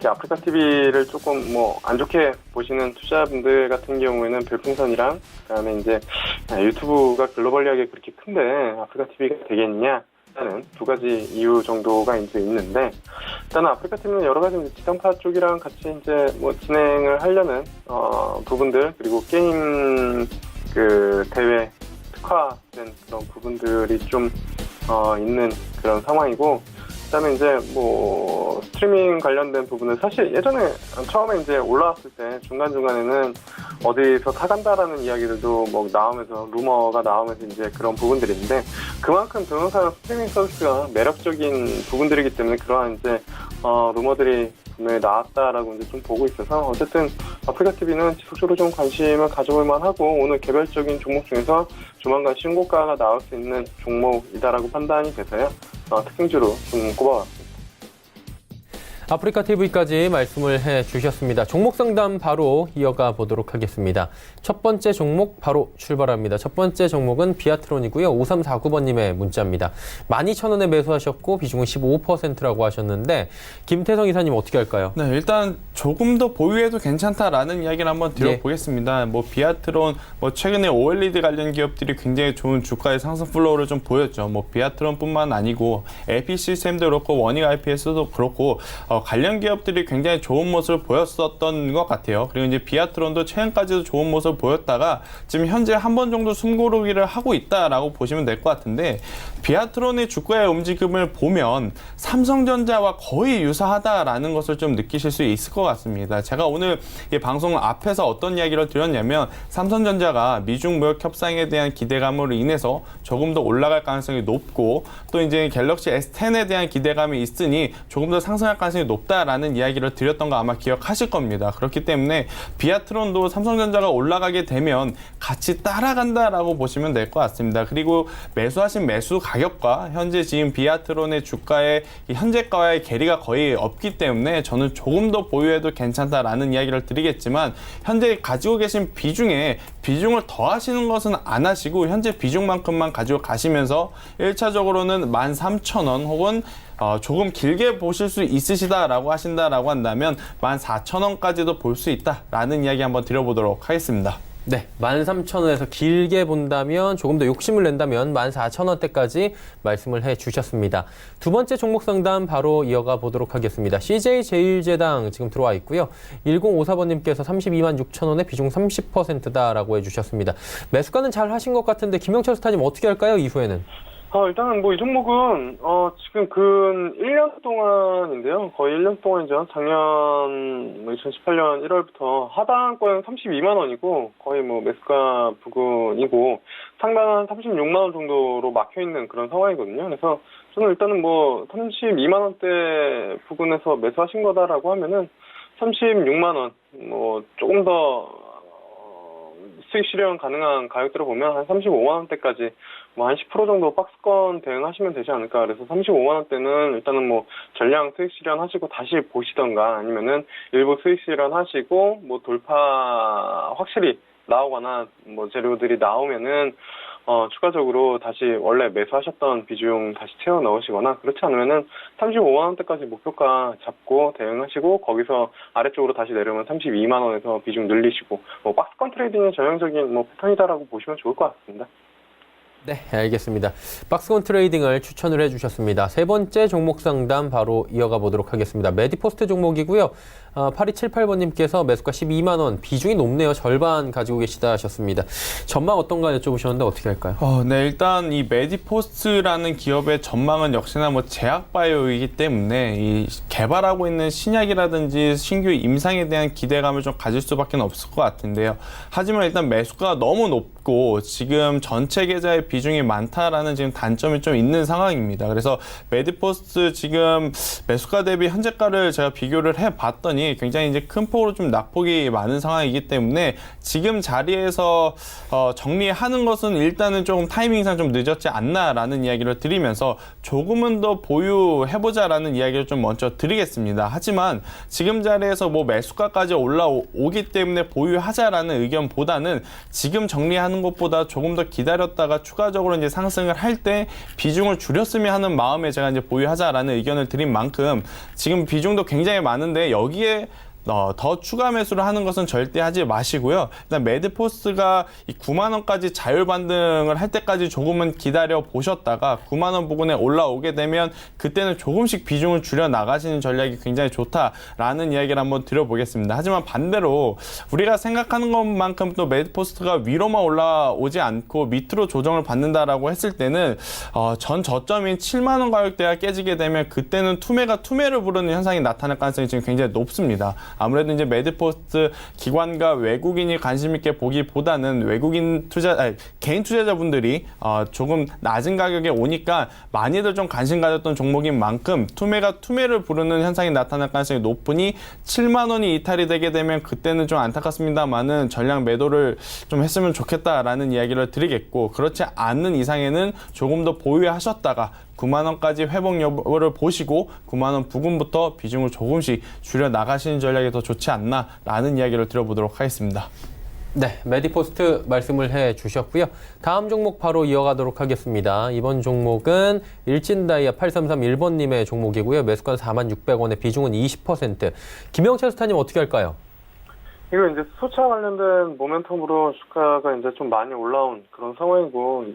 아프리카 TV를 조금 안 좋게 보시는 투자자분들 같은 경우에는 별풍선이랑 그다음에 이제 유튜브가 글로벌리하게 그렇게 큰데 아프리카 TV가 되겠냐 하는 두 가지 이유 정도가 이제 있는데, 일단은 아프리카 TV는 여러 가지 이제 지상파 쪽이랑 같이 이제 진행을 하려는 부분들, 그리고 게임 그 대회 특화된 그런 부분들이 좀 있는 그런 상황이고, 그다음에 이제 스트리밍 관련된 부분은 사실 예전에 처음에 이제 올라왔을 때 중간중간에는 어디서 사간다라는 이야기들도 나오면서 루머가 나오면서 이제 그런 부분들인데, 그만큼 동영상 스트리밍 서비스가 매력적인 부분들이기 때문에 그러한 이제 루머들이 분명히 나왔다라고 이제 좀 보고 있어서, 어쨌든 아프리카 TV는 지속적으로 좀 관심을 가져볼 만하고, 오늘 개별적인 종목 중에서 조만간 신고가가 나올 수 있는 종목이다라고 판단이 돼서요. 특징주로 좀 꼽아봤습니다. 아프리카 TV까지 말씀을 해주셨습니다. 종목 상담 바로 이어가 보도록 하겠습니다. 첫 번째 종목 바로 출발합니다. 첫 번째 종목은 비아트론이고요. 5349번님의 문자입니다. 12,000원에 매수하셨고 비중은 15%라고 하셨는데, 김태성 이사님 어떻게 할까요? 네, 일단 조금 더 보유해도 괜찮다라는 이야기를 한번 드려보겠습니다. 비아트론, 최근에 OLED 관련 기업들이 굉장히 좋은 주가의 상승 플로우를 좀 보였죠. 비아트론뿐만 아니고 AP 시스템도 그렇고 원익 IPS도 그렇고 관련 기업들이 굉장히 좋은 모습을 보였었던 것 같아요. 그리고 이제 비아트론도 최근까지도 좋은 모습을 보였다가 지금 현재 한 번 정도 숨고르기를 하고 있다라고 보시면 될 것 같은데, 비아트론의 주가의 움직임을 보면 삼성전자와 거의 유사하다라는 것을 좀 느끼실 수 있을 것 같습니다. 제가 오늘 이 방송 앞에서 어떤 이야기를 드렸냐면, 삼성전자가 미중 무역 협상에 대한 기대감으로 인해서 조금 더 올라갈 가능성이 높고, 또 이제 갤럭시 S10에 대한 기대감이 있으니 조금 더 상승할 가능성이 높다라는 이야기를 드렸던 거 아마 기억하실 겁니다. 그렇기 때문에 비아트론도 삼성전자가 올라가게 되면 같이 따라간다라고 보시면 될 것 같습니다. 그리고 매수하신 매수 가격과 현재 지금 비아트론의 주가의 현재가와의 괴리가 거의 없기 때문에 저는 조금 더 보유해도 괜찮다라는 이야기를 드리겠지만, 현재 가지고 계신 비중을 더하시는 것은 안 하시고 현재 비중만큼만 가지고 가시면서 1차적으로는 13,000원 혹은 조금 길게 보실 수 있으시다라고 하신다라고 한다면 14,000원까지도 볼 수 있다라는 이야기 한번 드려보도록 하겠습니다. 네, 13,000원에서 길게 본다면, 조금 더 욕심을 낸다면 14,000원대까지 말씀을 해주셨습니다. 두 번째 종목 상담 바로 이어가 보도록 하겠습니다. CJ제일제당 지금 들어와 있고요. 1054번님께서 326,000원에 비중 30%다라고 해주셨습니다. 매수가는 잘 하신 것 같은데 김영철 스타님 어떻게 할까요, 이후에는? 일단은 이 종목은 지금 근 1년 동안인데요. 거의 1년 동안이죠. 작년 2018년 1월부터 하단권은 32만 원이고 거의 매수가 부근이고 상단은 36만 원 정도로 막혀 있는 그런 상황이거든요. 그래서 저는 일단은 32만 원대 부근에서 매수하신 거다라고 하면은 36만 원 조금 더 수익 실현 가능한 가격대로 보면 한 35만 원대까지 한 10% 정도 박스권 대응하시면 되지 않을까. 그래서 35만 원대는 일단은 전량 수익 실현하시고 다시 보시던가, 아니면은 일부 수익 실현하시고 돌파 확실히 나오거나 재료들이 나오면은 추가적으로 다시 원래 매수하셨던 비중 다시 채워 넣으시거나, 그렇지 않으면은 35만 원대까지 목표가 잡고 대응하시고 거기서 아래쪽으로 다시 내려오면 32만 원에서 비중 늘리시고 박스권 트레이딩의 전형적인 패턴이다라고 보시면 좋을 것 같습니다. 네, 알겠습니다. 박스권 트레이딩을 추천을 해주셨습니다. 세 번째 종목 상담 바로 이어가 보도록 하겠습니다. 메디포스트 종목이고요. 8278번님께서 매수가 12만 원, 비중이 높네요. 절반 가지고 계시다 하셨습니다. 전망 어떤가 여쭤보셨는데 어떻게 할까요? 네, 일단 이 메디포스트라는 기업의 전망은 역시나 제약바이오이기 때문에 이 개발하고 있는 신약이라든지 신규 임상에 대한 기대감을 좀 가질 수밖에 없을 것 같은데요. 하지만 일단 매수가 너무 높고 있고 지금 전체 계좌의 비중이 많다라는 지금 단점이 좀 있는 상황입니다. 그래서 메디포스트 지금 매수가 대비 현재가를 제가 비교를 해봤더니 굉장히 이제 큰 폭으로 좀 낙폭이 많은 상황이기 때문에 지금 자리에서 정리하는 것은 일단은 조금 타이밍상 좀 늦었지 않나라는 이야기를 드리면서 조금은 더 보유해보자라는 이야기를 좀 먼저 드리겠습니다. 하지만 지금 자리에서 뭐 매수가까지 올라오기 때문에 보유하자라는 의견보다는 지금 정리하는 것보다 조금 더 기다렸다가 추가적으로 이제 상승을 할 때 비중을 줄였으면 하는 마음에 제가 이제 보유하자라는 의견을 드린 만큼 지금 비중도 굉장히 많은데 여기에 더 추가 매수를 하는 것은 절대 하지 마시고요. 일단 메디포스가 이 9만 원까지 자율 반등을 할 때까지 조금은 기다려 보셨다가 9만 원 부근에 올라오게 되면 그때는 조금씩 비중을 줄여 나가시는 전략이 굉장히 좋다라는 이야기를 한번 드려보겠습니다. 하지만 반대로 우리가 생각하는 것만큼 또 메디포스가 위로만 올라오지 않고 밑으로 조정을 받는다라고 했을 때는 전 저점인 7만 원 가격대가 깨지게 되면 그때는 투매가 투매를 부르는 현상이 나타날 가능성이 지금 굉장히 높습니다. 아무래도 이제 메디포스트 기관과 외국인이 관심 있게 보기보다는 개인 투자자분들이 조금 낮은 가격에 오니까 많이들 좀 관심 가졌던 종목인 만큼 투매가 투매를 부르는 현상이 나타날 가능성이 높으니 7만 원이 이탈이 되게 되면 그때는 좀 안타깝습니다만은 전량 매도를 좀 했으면 좋겠다라는 이야기를 드리겠고, 그렇지 않는 이상에는 조금 더 보유하셨다가 9만 원까지 회복 여부를 보시고 9만 원 부근부터 비중을 조금씩 줄여 나가시는 전략이 더 좋지 않나라는 이야기를 드려보도록 하겠습니다. 네, 메디포스트 말씀을 해주셨고요. 다음 종목 바로 이어가도록 하겠습니다. 이번 종목은 일진다이아 8331번님의 종목이고요. 매수가 46,600원에 비중은 20%. 김영철 스타님 어떻게 할까요? 이거 이제 수차 관련된 모멘텀으로 주가가 이제 좀 많이 올라온 그런 상황이고,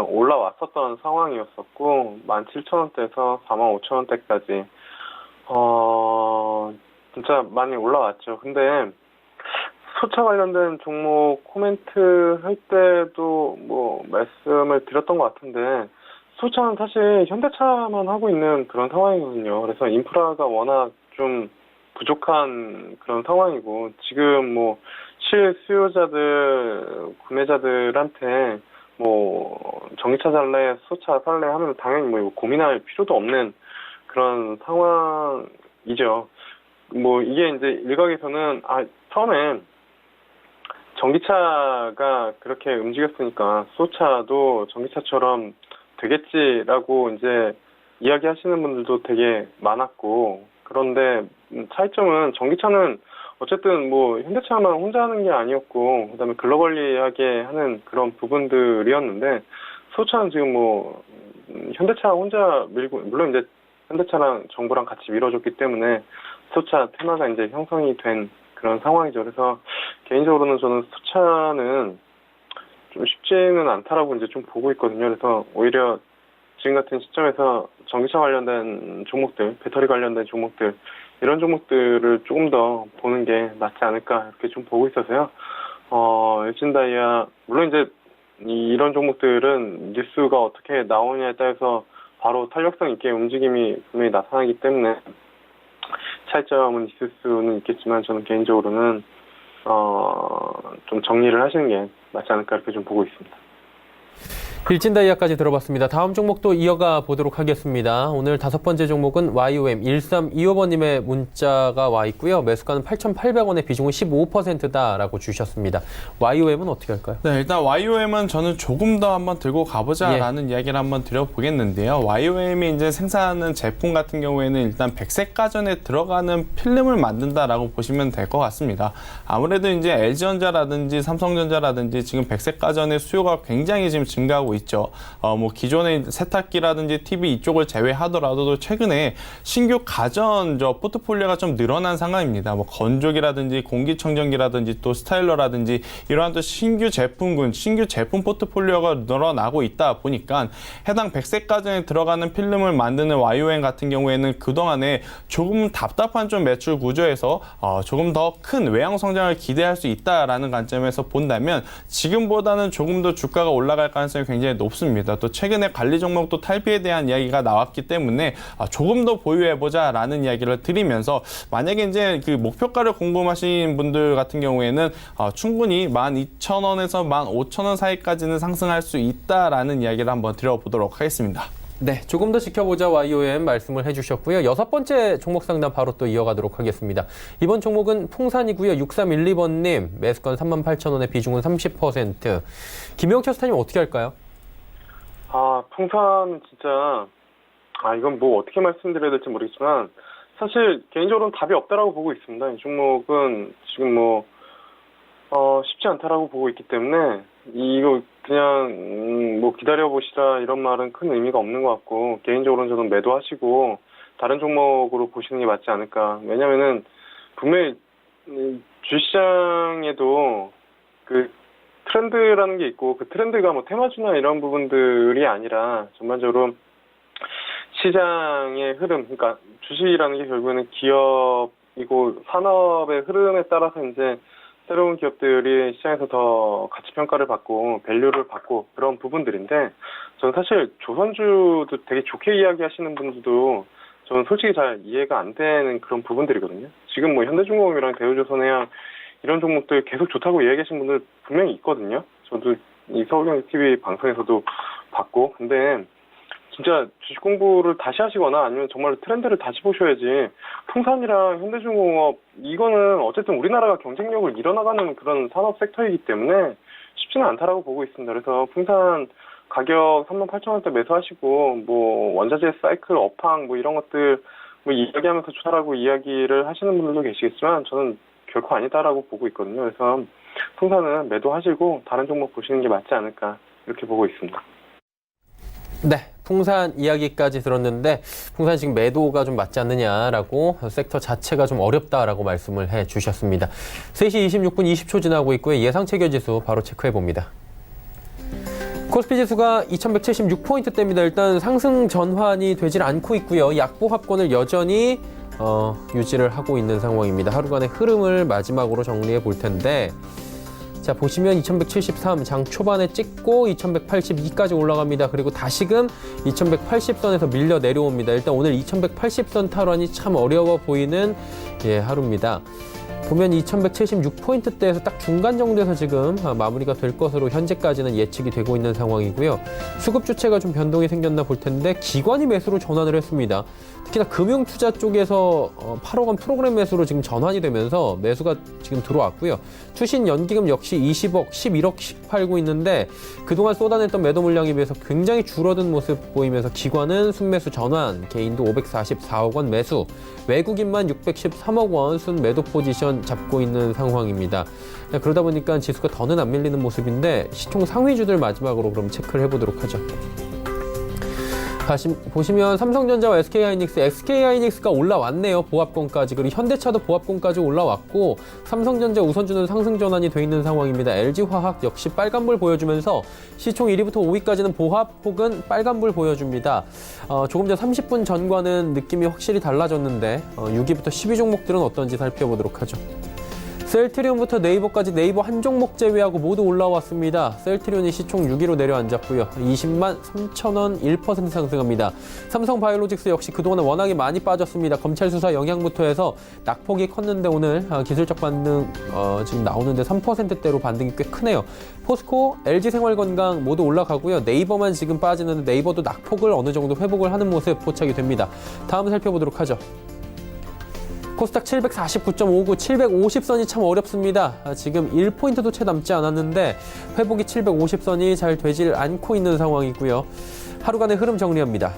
올라왔었던 상황이었었고, 17,000원대에서 45,000원대까지, 진짜 많이 올라왔죠. 근데, 수차 관련된 종목 코멘트 할 때도 뭐, 말씀을 드렸던 것 같은데, 수차는 사실 현대차만 하고 있는 그런 상황이거든요. 그래서 인프라가 워낙 좀 부족한 그런 상황이고, 지금 뭐 실수요자들, 구매자들한테 뭐 전기차 살래, 수소차 살래 하면 당연히 뭐 이거 고민할 필요도 없는 그런 상황이죠. 뭐 이게 이제 일각에서는 처음에 전기차가 그렇게 움직였으니까 수소차도 전기차처럼 되겠지라고 이제 이야기하시는 분들도 되게 많았고, 그런데 차이점은 전기차는 어쨌든 뭐 현대차만 혼자 하는 게 아니었고, 그다음에 글로벌리하게 하는 그런 부분들이었는데, 수소차는 지금 뭐 현대차 혼자 밀고, 물론 이제 현대차랑 정부랑 같이 밀어줬기 때문에 수소차 테마가 이제 형성이 된 그런 상황이죠. 그래서 개인적으로는 저는 수소차는 좀 쉽지는 않다라고 이제 좀 보고 있거든요. 그래서 오히려 지금 같은 시점에서 전기차 관련된 종목들, 배터리 관련된 종목들, 이런 종목들을 조금 더 보는 게 낫지 않을까 이렇게 좀 보고 있어서요. 일진다이아, 물론 이제 이런 종목들은 뉴스가 어떻게 나오냐에 따라서 바로 탄력성 있게 움직임이 분명히 나타나기 때문에 차이점은 있을 수는 있겠지만, 저는 개인적으로는 좀 정리를 하시는 게 낫지 않을까 이렇게 좀 보고 있습니다. 일진다이아까지 들어봤습니다. 다음 종목도 이어가 보도록 하겠습니다. 오늘 5번째 종목은 YOM 1325번님의 문자가 와 있고요. 매수가는 8,800원에 비중은 15%다라고 주셨습니다. YOM은 어떻게 할까요? 네, 일단 YOM은 저는 조금 더 한번 들고 가보자라는 이야기를 한번 드려보겠는데요. YOM이 이제 생산하는 제품 같은 경우에는 일단 백색 가전에 들어가는 필름을 만든다라고 보시면 될 것 같습니다. 아무래도 이제 LG전자라든지 삼성전자라든지 지금 백색 가전의 수요가 굉장히 지금 증가하고 있죠. 뭐 기존의 세탁기라든지 TV 이쪽을 제외하더라도 최근에 신규 가전 포트폴리오가 좀 늘어난 상황입니다. 뭐 건조기라든지 공기청정기라든지 또 스타일러라든지 이러한 또 신규 제품 포트폴리오가 늘어나고 있다 보니까 해당 백색 가전에 들어가는 필름을 만드는 YOM 같은 경우에는 그동안에 조금 답답한 좀 매출 구조에서 조금 더 큰 외형 성장을 기대할 수 있다라는 관점에서 본다면 지금보다는 조금 더 주가가 올라갈 가능성이 굉장히 굉장히 높습니다. 또 최근에 관리 종목도 탈피에 대한 이야기가 나왔기 때문에 조금 더 보유해보자라는 이야기를 드리면서 만약에 이제 그 목표가를 궁금하신 분들 같은 경우에는 충분히 12,000원에서 15,000원 사이까지는 상승할 수 있다라는 이야기를 한번 드려보도록 하겠습니다. 네, 조금 더 지켜보자 YOM 말씀을 해주셨고요. 6번째 종목 상담 바로 또 이어가도록 하겠습니다. 이번 종목은 풍산이고요. 6312번님, 매수권 38,000원에 비중은 30%. 김영철 스타님 어떻게 할까요? 풍산은 진짜, 이건 뭐 어떻게 말씀드려야 될지 모르겠지만, 사실 개인적으로는 답이 없다라고 보고 있습니다. 이 종목은 지금 쉽지 않다라고 보고 있기 때문에, 이거 그냥 기다려보시라 이런 말은 큰 의미가 없는 것 같고, 개인적으로는 저는 매도하시고 다른 종목으로 보시는 게 맞지 않을까. 왜냐면은 분명히 주시장에도 그 트렌드라는 게 있고, 그 트렌드가 테마주나 이런 부분들이 아니라 전반적으로 시장의 흐름, 그러니까 주식이라는 게 결국에는 기업이고 산업의 흐름에 따라서 이제 새로운 기업들이 시장에서 더 가치 평가를 받고 밸류를 받고 그런 부분들인데, 저는 사실 조선주도 되게 좋게 이야기하시는 분들도 저는 솔직히 잘 이해가 안 되는 그런 부분들이거든요. 지금 현대중공업이랑 대우조선해양 이런 종목들 계속 좋다고 이야기하시는 분들 분명히 있거든요. 저도 이 서울경제TV 방송에서도 봤고, 근데 진짜 주식 공부를 다시 하시거나 아니면 정말 트렌드를 다시 보셔야지, 풍산이랑 현대중공업 이거는 어쨌든 우리나라가 경쟁력을 잃어나가는 그런 산업 섹터이기 때문에 쉽지는 않다라고 보고 있습니다. 그래서 풍산 가격 38,000원대 매수하시고 원자재 사이클 업황 이런 것들 이야기하면서 좋다라고 이야기를 하시는 분들도 계시겠지만 저는 결코 아니다라고 보고 있거든요. 그래서 풍산은 매도하시고 다른 종목 보시는 게 맞지 않을까 이렇게 보고 있습니다. 네, 풍산 이야기까지 들었는데 풍산 지금 매도가 좀 맞지 않느냐라고 섹터 자체가 좀 어렵다라고 말씀을 해 주셨습니다. 3시 26분 20초 지나고 있고요. 예상체결 지수 바로 체크해 봅니다. 코스피 지수가 2176포인트대입니다. 일단 상승 전환이 되질 않고 있고요. 약보합권을 여전히 유지를 하고 있는 상황입니다. 하루간의 흐름을 마지막으로 정리해 볼 텐데, 자, 보시면 2173 장 초반에 찍고 2182까지 올라갑니다. 그리고 다시금 2180선에서 밀려 내려옵니다. 일단 오늘 2180선 탈환이 참 어려워 보이는 하루입니다. 보면 2176포인트대에서 딱 중간 정도에서 지금 마무리가 될 것으로 현재까지는 예측이 되고 있는 상황이고요. 수급 주체가 좀 변동이 생겼나 볼 텐데 기관이 매수로 전환을 했습니다. 특히나 금융투자 쪽에서 8억 원 프로그램 매수로 지금 전환이 되면서 매수가 지금 들어왔고요. 투신 연기금 역시 20억, 11억씩 팔고 있는데 그동안 쏟아냈던 매도 물량에 비해서 굉장히 줄어든 모습 보이면서 기관은 순매수 전환, 개인도 544억 원 매수, 외국인만 613억 원 순 매도 포지션 잡고 있는 상황입니다. 그러다 보니까 지수가 더는 안 밀리는 모습인데 시총 상위주들 마지막으로 그럼 체크를 해보도록 하죠. 다시 보시면 삼성전자와 SK하이닉스가 올라왔네요. 보합권까지. 그리고 현대차도 보합권까지 올라왔고 삼성전자 우선주는 상승 전환이 돼 있는 상황입니다. LG화학 역시 빨간불 보여주면서 시총 1위부터 5위까지는 보합 혹은 빨간불 보여줍니다. 조금 전 30분 전과는 느낌이 확실히 달라졌는데 6위부터 10위 종목들은 어떤지 살펴보도록 하죠. 셀트리온부터 네이버까지 네이버 한 종목 제외하고 모두 올라왔습니다. 셀트리온이 시총 6위로 내려앉았고요. 20만 3천원 1% 상승합니다. 삼성바이오로직스 역시 그동안은 워낙에 많이 빠졌습니다. 검찰 수사 영향부터 해서 낙폭이 컸는데 오늘 기술적 반등 지금 나오는데 3%대로 반등이 꽤 크네요. 포스코, LG생활건강 모두 올라가고요. 네이버만 지금 빠지는데 네이버도 낙폭을 어느 정도 회복을 하는 모습 포착이 됩니다. 다음 살펴보도록 하죠. 코스닥 749.59, 750선이 참 어렵습니다. 지금 1포인트도 채 남지 않았는데 회복이 750선이 잘 되질 않고 있는 상황이고요. 하루간의 흐름 정리합니다.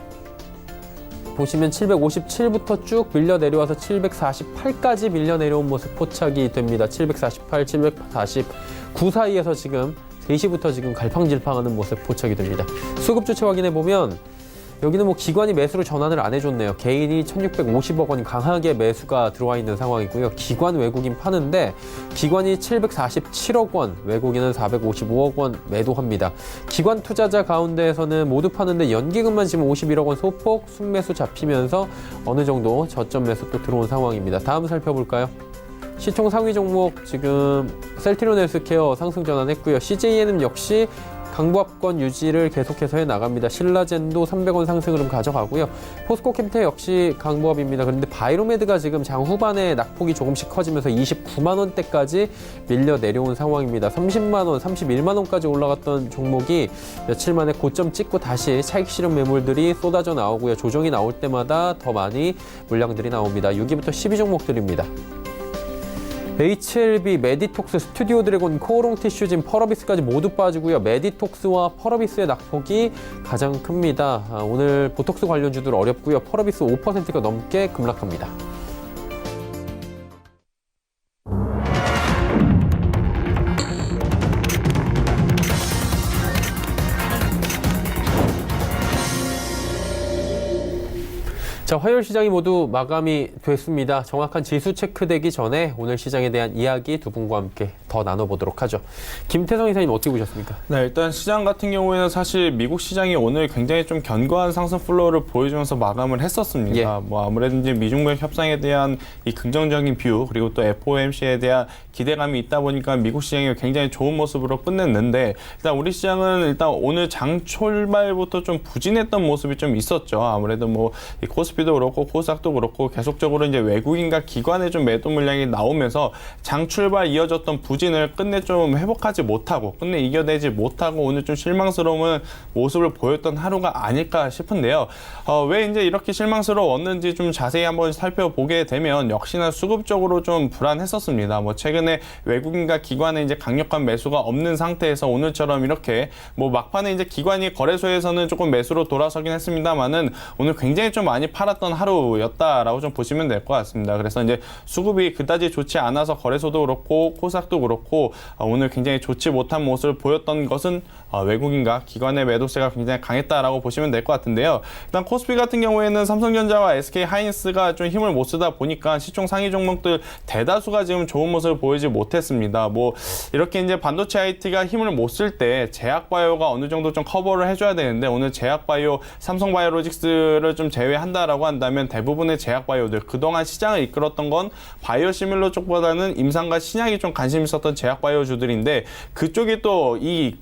보시면 757부터 쭉 밀려 내려와서 748까지 밀려 내려온 모습 포착이 됩니다. 748, 749 사이에서 지금 3시부터 지금 갈팡질팡하는 모습 포착이 됩니다. 수급 주체 확인해 보면 여기는 기관이 매수로 전환을 안 해줬네요. 개인이 1650억 원 강하게 매수가 들어와 있는 상황이고요. 기관 외국인 파는데 기관이 747억 원, 외국인은 455억 원 매도합니다. 기관 투자자 가운데에서는 모두 파는데 연기금만 지금 51억 원 소폭 순매수 잡히면서 어느 정도 저점 매수 또 들어온 상황입니다. 다음 살펴볼까요? 시총 상위 종목 지금 셀트리온 헬스케어 상승 전환했고요. CJN은 역시 강보합권 유지를 계속해서 해나갑니다. 신라젠도 300원 상승으로 가져가고요. 포스코캠테 역시 강보합입니다. 그런데 바이로메드가 지금 장 후반에 낙폭이 조금씩 커지면서 29만 원대까지 밀려 내려온 상황입니다. 30만 원, 31만 원까지 올라갔던 종목이 며칠 만에 고점 찍고 다시 차익 실현 매물들이 쏟아져 나오고요. 조정이 나올 때마다 더 많이 물량들이 나옵니다. 6위부터 12 종목들입니다. HLB, 메디톡스, 스튜디오 드래곤, 코오롱 티슈진, 펄어비스까지 모두 빠지고요. 메디톡스와 펄어비스의 낙폭이 가장 큽니다. 오늘 보톡스 관련주들 어렵고요. 펄어비스 5%가 넘게 급락합니다. 자, 화요일 시장이 모두 마감이 됐습니다. 정확한 지수 체크되기 전에 오늘 시장에 대한 이야기 두 분과 함께 더 나눠보도록 하죠. 김태성 이사님 어떻게 보셨습니까? 네, 일단 시장 같은 경우에는 사실 미국 시장이 오늘 굉장히 좀 견고한 상승 플로우를 보여주면서 마감을 했었습니다. 예. 뭐 아무래도 이제 미중무역 협상에 대한 이 긍정적인 뷰 그리고 또 FOMC에 대한 기대감이 있다 보니까 미국 시장이 굉장히 좋은 모습으로 끝냈는데 일단 우리 시장은 일단 오늘 장 출발부터 좀 부진했던 모습이 좀 있었죠. 아무래도 뭐 이 코스피도 그렇고 코스닥도 그렇고 계속적으로 이제 외국인과 기관의 좀 매도 물량이 나오면서 장 출발 이어졌던 부진을 끝내 좀 회복하지 못하고 끝내 이겨내지 못하고 오늘 좀 실망스러운 모습을 보였던 하루가 아닐까 싶은데요. 왜 이제 이렇게 실망스러웠는지 좀 자세히 한번 살펴보게 되면 역시나 수급적으로 좀 불안했었습니다. 뭐 최근에 외국인과 기관의 이제 강력한 매수가 없는 상태에서 오늘처럼 이렇게 뭐 막판에 이제 기관이 거래소에서는 조금 매수로 돌아서긴 했습니다만은 오늘 굉장히 좀 많이 팔았던 하루였다라고 좀 보시면 될 것 같습니다. 그래서 이제 수급이 그다지 좋지 않아서 거래소도 그렇고 코스닥도 그렇고 오늘 굉장히 좋지 못한 모습을 보였던 것은 외국인과 기관의 매도세가 굉장히 강했다라고 보시면 될 것 같은데요. 일단 코스피 같은 경우에는 삼성전자와 SK하이닉스가 좀 힘을 못 쓰다 보니까 시총 상위 종목들 대다수가 지금 좋은 모습을 보이지 못했습니다. 뭐 이렇게 이제 반도체 IT가 힘을 못 쓸 때 제약바이오가 어느 정도 좀 커버를 해줘야 되는데 오늘 제약바이오, 삼성바이오로직스를 좀 제외한다라고 한다면 대부분의 제약바이오들 그동안 시장을 이끌었던 건 바이오시밀러 쪽보다는 임상과 신약이 좀 관심 있었던 제약바이오주들인데 그쪽이 또 이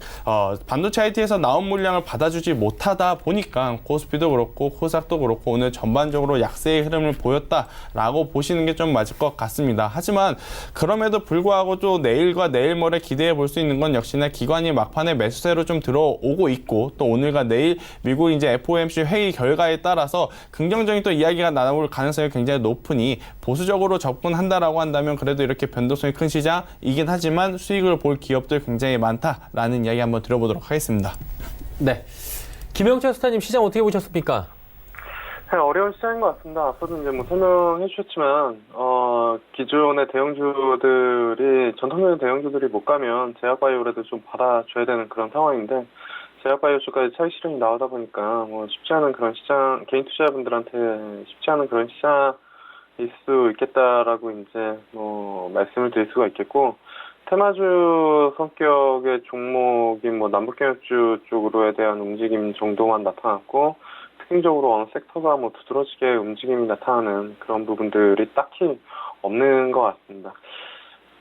반도체 IT에서 나온 물량을 받아주지 못하다 보니까 코스피도 그렇고 코스닥도 그렇고 오늘 전반적으로 약세의 흐름을 보였다라고 보시는 게 좀 맞을 것 같습니다. 하지만 그럼에도 불구하고 또 내일과 내일 모레 기대해 볼 수 있는 건 역시나 기관이 막판에 매수세로 좀 들어오고 있고 또 오늘과 내일 미국 이제 FOMC 회의 결과에 따라서 긍정적인 또 이야기가 나올 가능성이 굉장히 높으니 보수적으로 접근한다라고 한다면 그래도 이렇게 변동성이 큰 시장이긴 하지만 수익을 볼 기업들 굉장히 많다라는 이야기 한번 들어보도록 하겠습니다. 네, 김영철 스타님 시장 어떻게 보셨습니까? 어려운 시장인 것 같습니다. 앞서도 이제 뭐 설명해 주셨지만, 기존의 대형주들이, 전통적인 대형주들이 못 가면 제약바이오라도 좀 받아줘야 되는 그런 상황인데, 제약바이오주까지 차익 실현이 나오다 보니까, 뭐 쉽지 않은 그런 시장, 개인 투자자분들한테 쉽지 않은 그런 시장일 수 있겠다라고 이제, 말씀을 드릴 수가 있겠고, 테마주 성격의 종목인 뭐 남북경협주 쪽으로에 대한 움직임 정도만 나타났고, 특징적으로 어느 섹터가 뭐 두드러지게 움직임이 나타나는 그런 부분들이 딱히 없는 것 같습니다.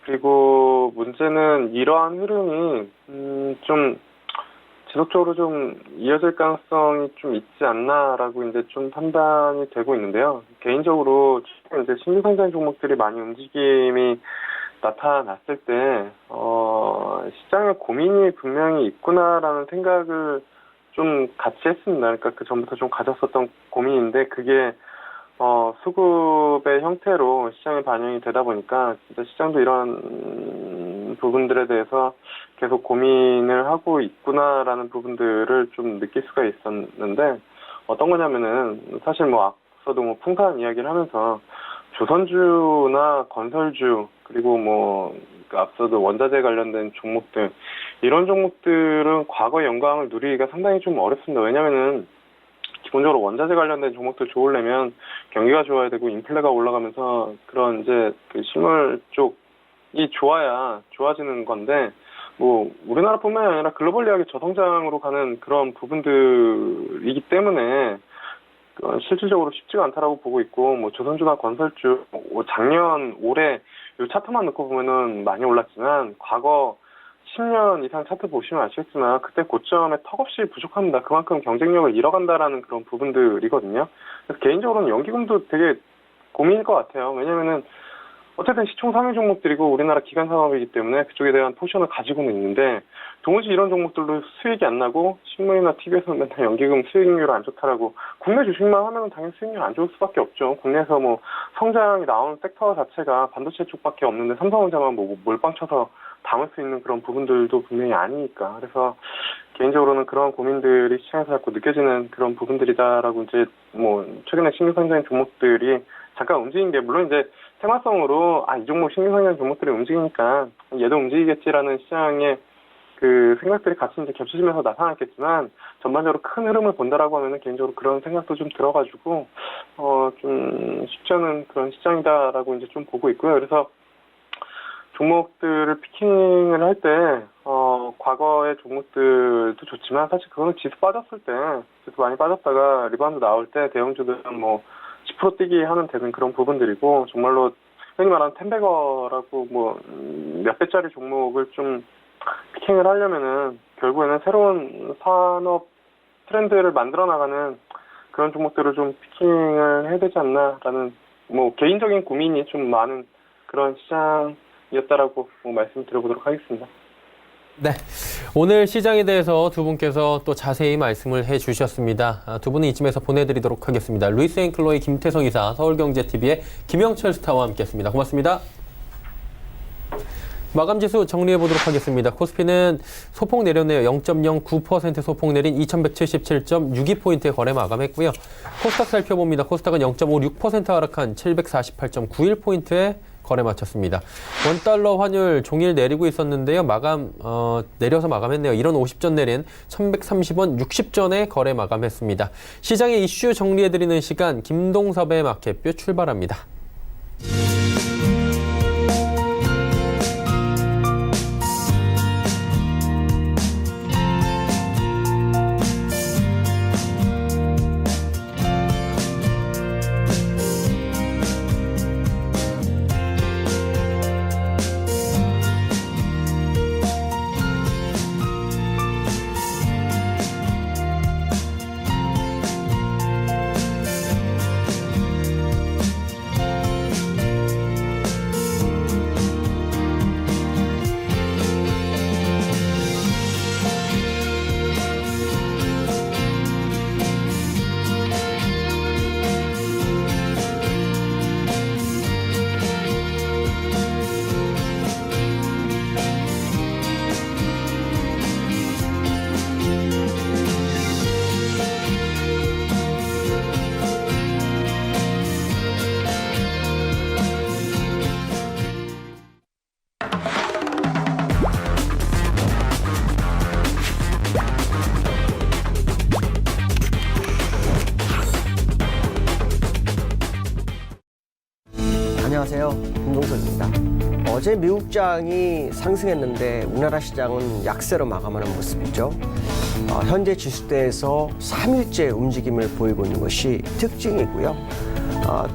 그리고 문제는 이러한 흐름이 좀 지속적으로 좀 이어질 가능성이 좀 있지 않나라고 이제 좀 판단이 되고 있는데요. 개인적으로 이제 신규상장 종목들이 많이 움직임이 나타났을 때 시장에 고민이 분명히 있구나라는 생각을 좀 같이 했습니다. 그러니까 그 전부터 좀 가졌었던 고민인데 그게 수급의 형태로 시장에 반영이 되다 보니까 진짜 시장도 이런 부분들에 대해서 계속 고민을 하고 있구나라는 부분들을 좀 느낄 수가 있었는데 어떤 거냐면은 사실 뭐 앞서도 뭐 풍부한 이야기를 하면서 조선주나 건설주 그리고 뭐 앞서도 원자재 관련된 종목들 이런 종목들은 과거 영광을 누리기가 상당히 좀 어렵습니다. 왜냐면은 기본적으로 원자재 관련된 종목들 좋으려면 경기가 좋아야 되고 인플레가 올라가면서 그런 이제 그 실물 쪽이 좋아야 좋아지는 건데 뭐 우리나라뿐만이 아니라 글로벌리하게 저성장으로 가는 그런 부분들이기 때문에 실질적으로 쉽지가 않다라고 보고 있고 뭐 조선주나 건설주 작년 올해 이 차트만 놓고 보면은 많이 올랐지만 과거 10년 이상 차트 보시면 아시겠지만 그때 고점에 턱없이 부족합니다. 그만큼 경쟁력을 잃어간다라는 그런 부분들이거든요. 그래서 개인적으로는 연기금도 되게 고민일 것 같아요. 왜냐면은 어쨌든 시총 상위 종목들이고 우리나라 기관 산업이기 때문에 그쪽에 대한 포션을 가지고는 있는데 도무지 이런 종목들도 수익이 안 나고 신문이나 TV에서 맨날 연기금 수익률 안 좋다라고 국내 주식만 하면 당연히 수익률 안 좋을 수밖에 없죠. 국내에서 뭐 성장이 나오는 섹터 자체가 반도체 쪽밖에 없는데 삼성전자만 뭐 몰빵 쳐서 담을 수 있는 그런 부분들도 분명히 아니니까. 그래서 개인적으로는 그런 고민들이 시장에서 자꾸 느껴지는 그런 부분들이다라고 이제 뭐 최근에 신규 상장인 종목들이 잠깐 움직인 게 물론 이제 생활성으로 이 종목 신규 상장 종목들이 움직이니까 얘도 움직이겠지라는 시장의 그 생각들이 같이 이제 겹쳐지면서 나타났겠지만 전반적으로 큰 흐름을 본다라고 하면은 개인적으로 그런 생각도 좀 들어가지고 좀 쉽지 않은 그런 시장이다라고 이제 좀 보고 있고요. 그래서 종목들을 피킹을 할 때 과거의 종목들도 좋지만 사실 그거는 지수 빠졌을 때 지수 많이 빠졌다가 리바운드 나올 때 대형주들은 뭐 10% 뛰기 하면 되는 그런 부분들이고 정말로 흔히 말하는 텐베거라고 뭐 몇 배짜리 종목을 좀 피킹을 하려면은 결국에는 새로운 산업 트렌드를 만들어 나가는 그런 종목들을 좀 피킹을 해야 되지 않나라는 뭐 개인적인 고민이 좀 많은 그런 시장이었다라고 뭐 말씀드려보도록 하겠습니다. 네, 오늘 시장에 대해서 두 분께서 또 자세히 말씀을 해주셨습니다. 두 분은 이쯤에서 보내드리도록 하겠습니다. 루이스 앤클로의 김태성 이사, 서울경제TV의 김영철 스타와 함께했습니다. 고맙습니다. 마감지수 정리해보도록 하겠습니다. 코스피는 소폭 내렸네요. 0.09% 소폭 내린 2177.62포인트의 거래 마감했고요. 코스닥 살펴봅니다. 코스닥은 0.56% 하락한 748.91포인트의 거래 마쳤습니다. 원달러 환율 종일 내리고 있었는데요. 내려서 마감했네요. 1원 50전 내린 1130원 60전에 거래 마감했습니다. 시장의 이슈 정리해드리는 시간, 김동섭의 마켓뷰 출발합니다. 안녕하세요. 김동석입니다. 어제 미국장이 상승했는데 우리나라 시장은 약세로 마감하는 모습이죠. 현재 지수대에서 3일째 움직임을 보이고 있는 것이 특징이고요.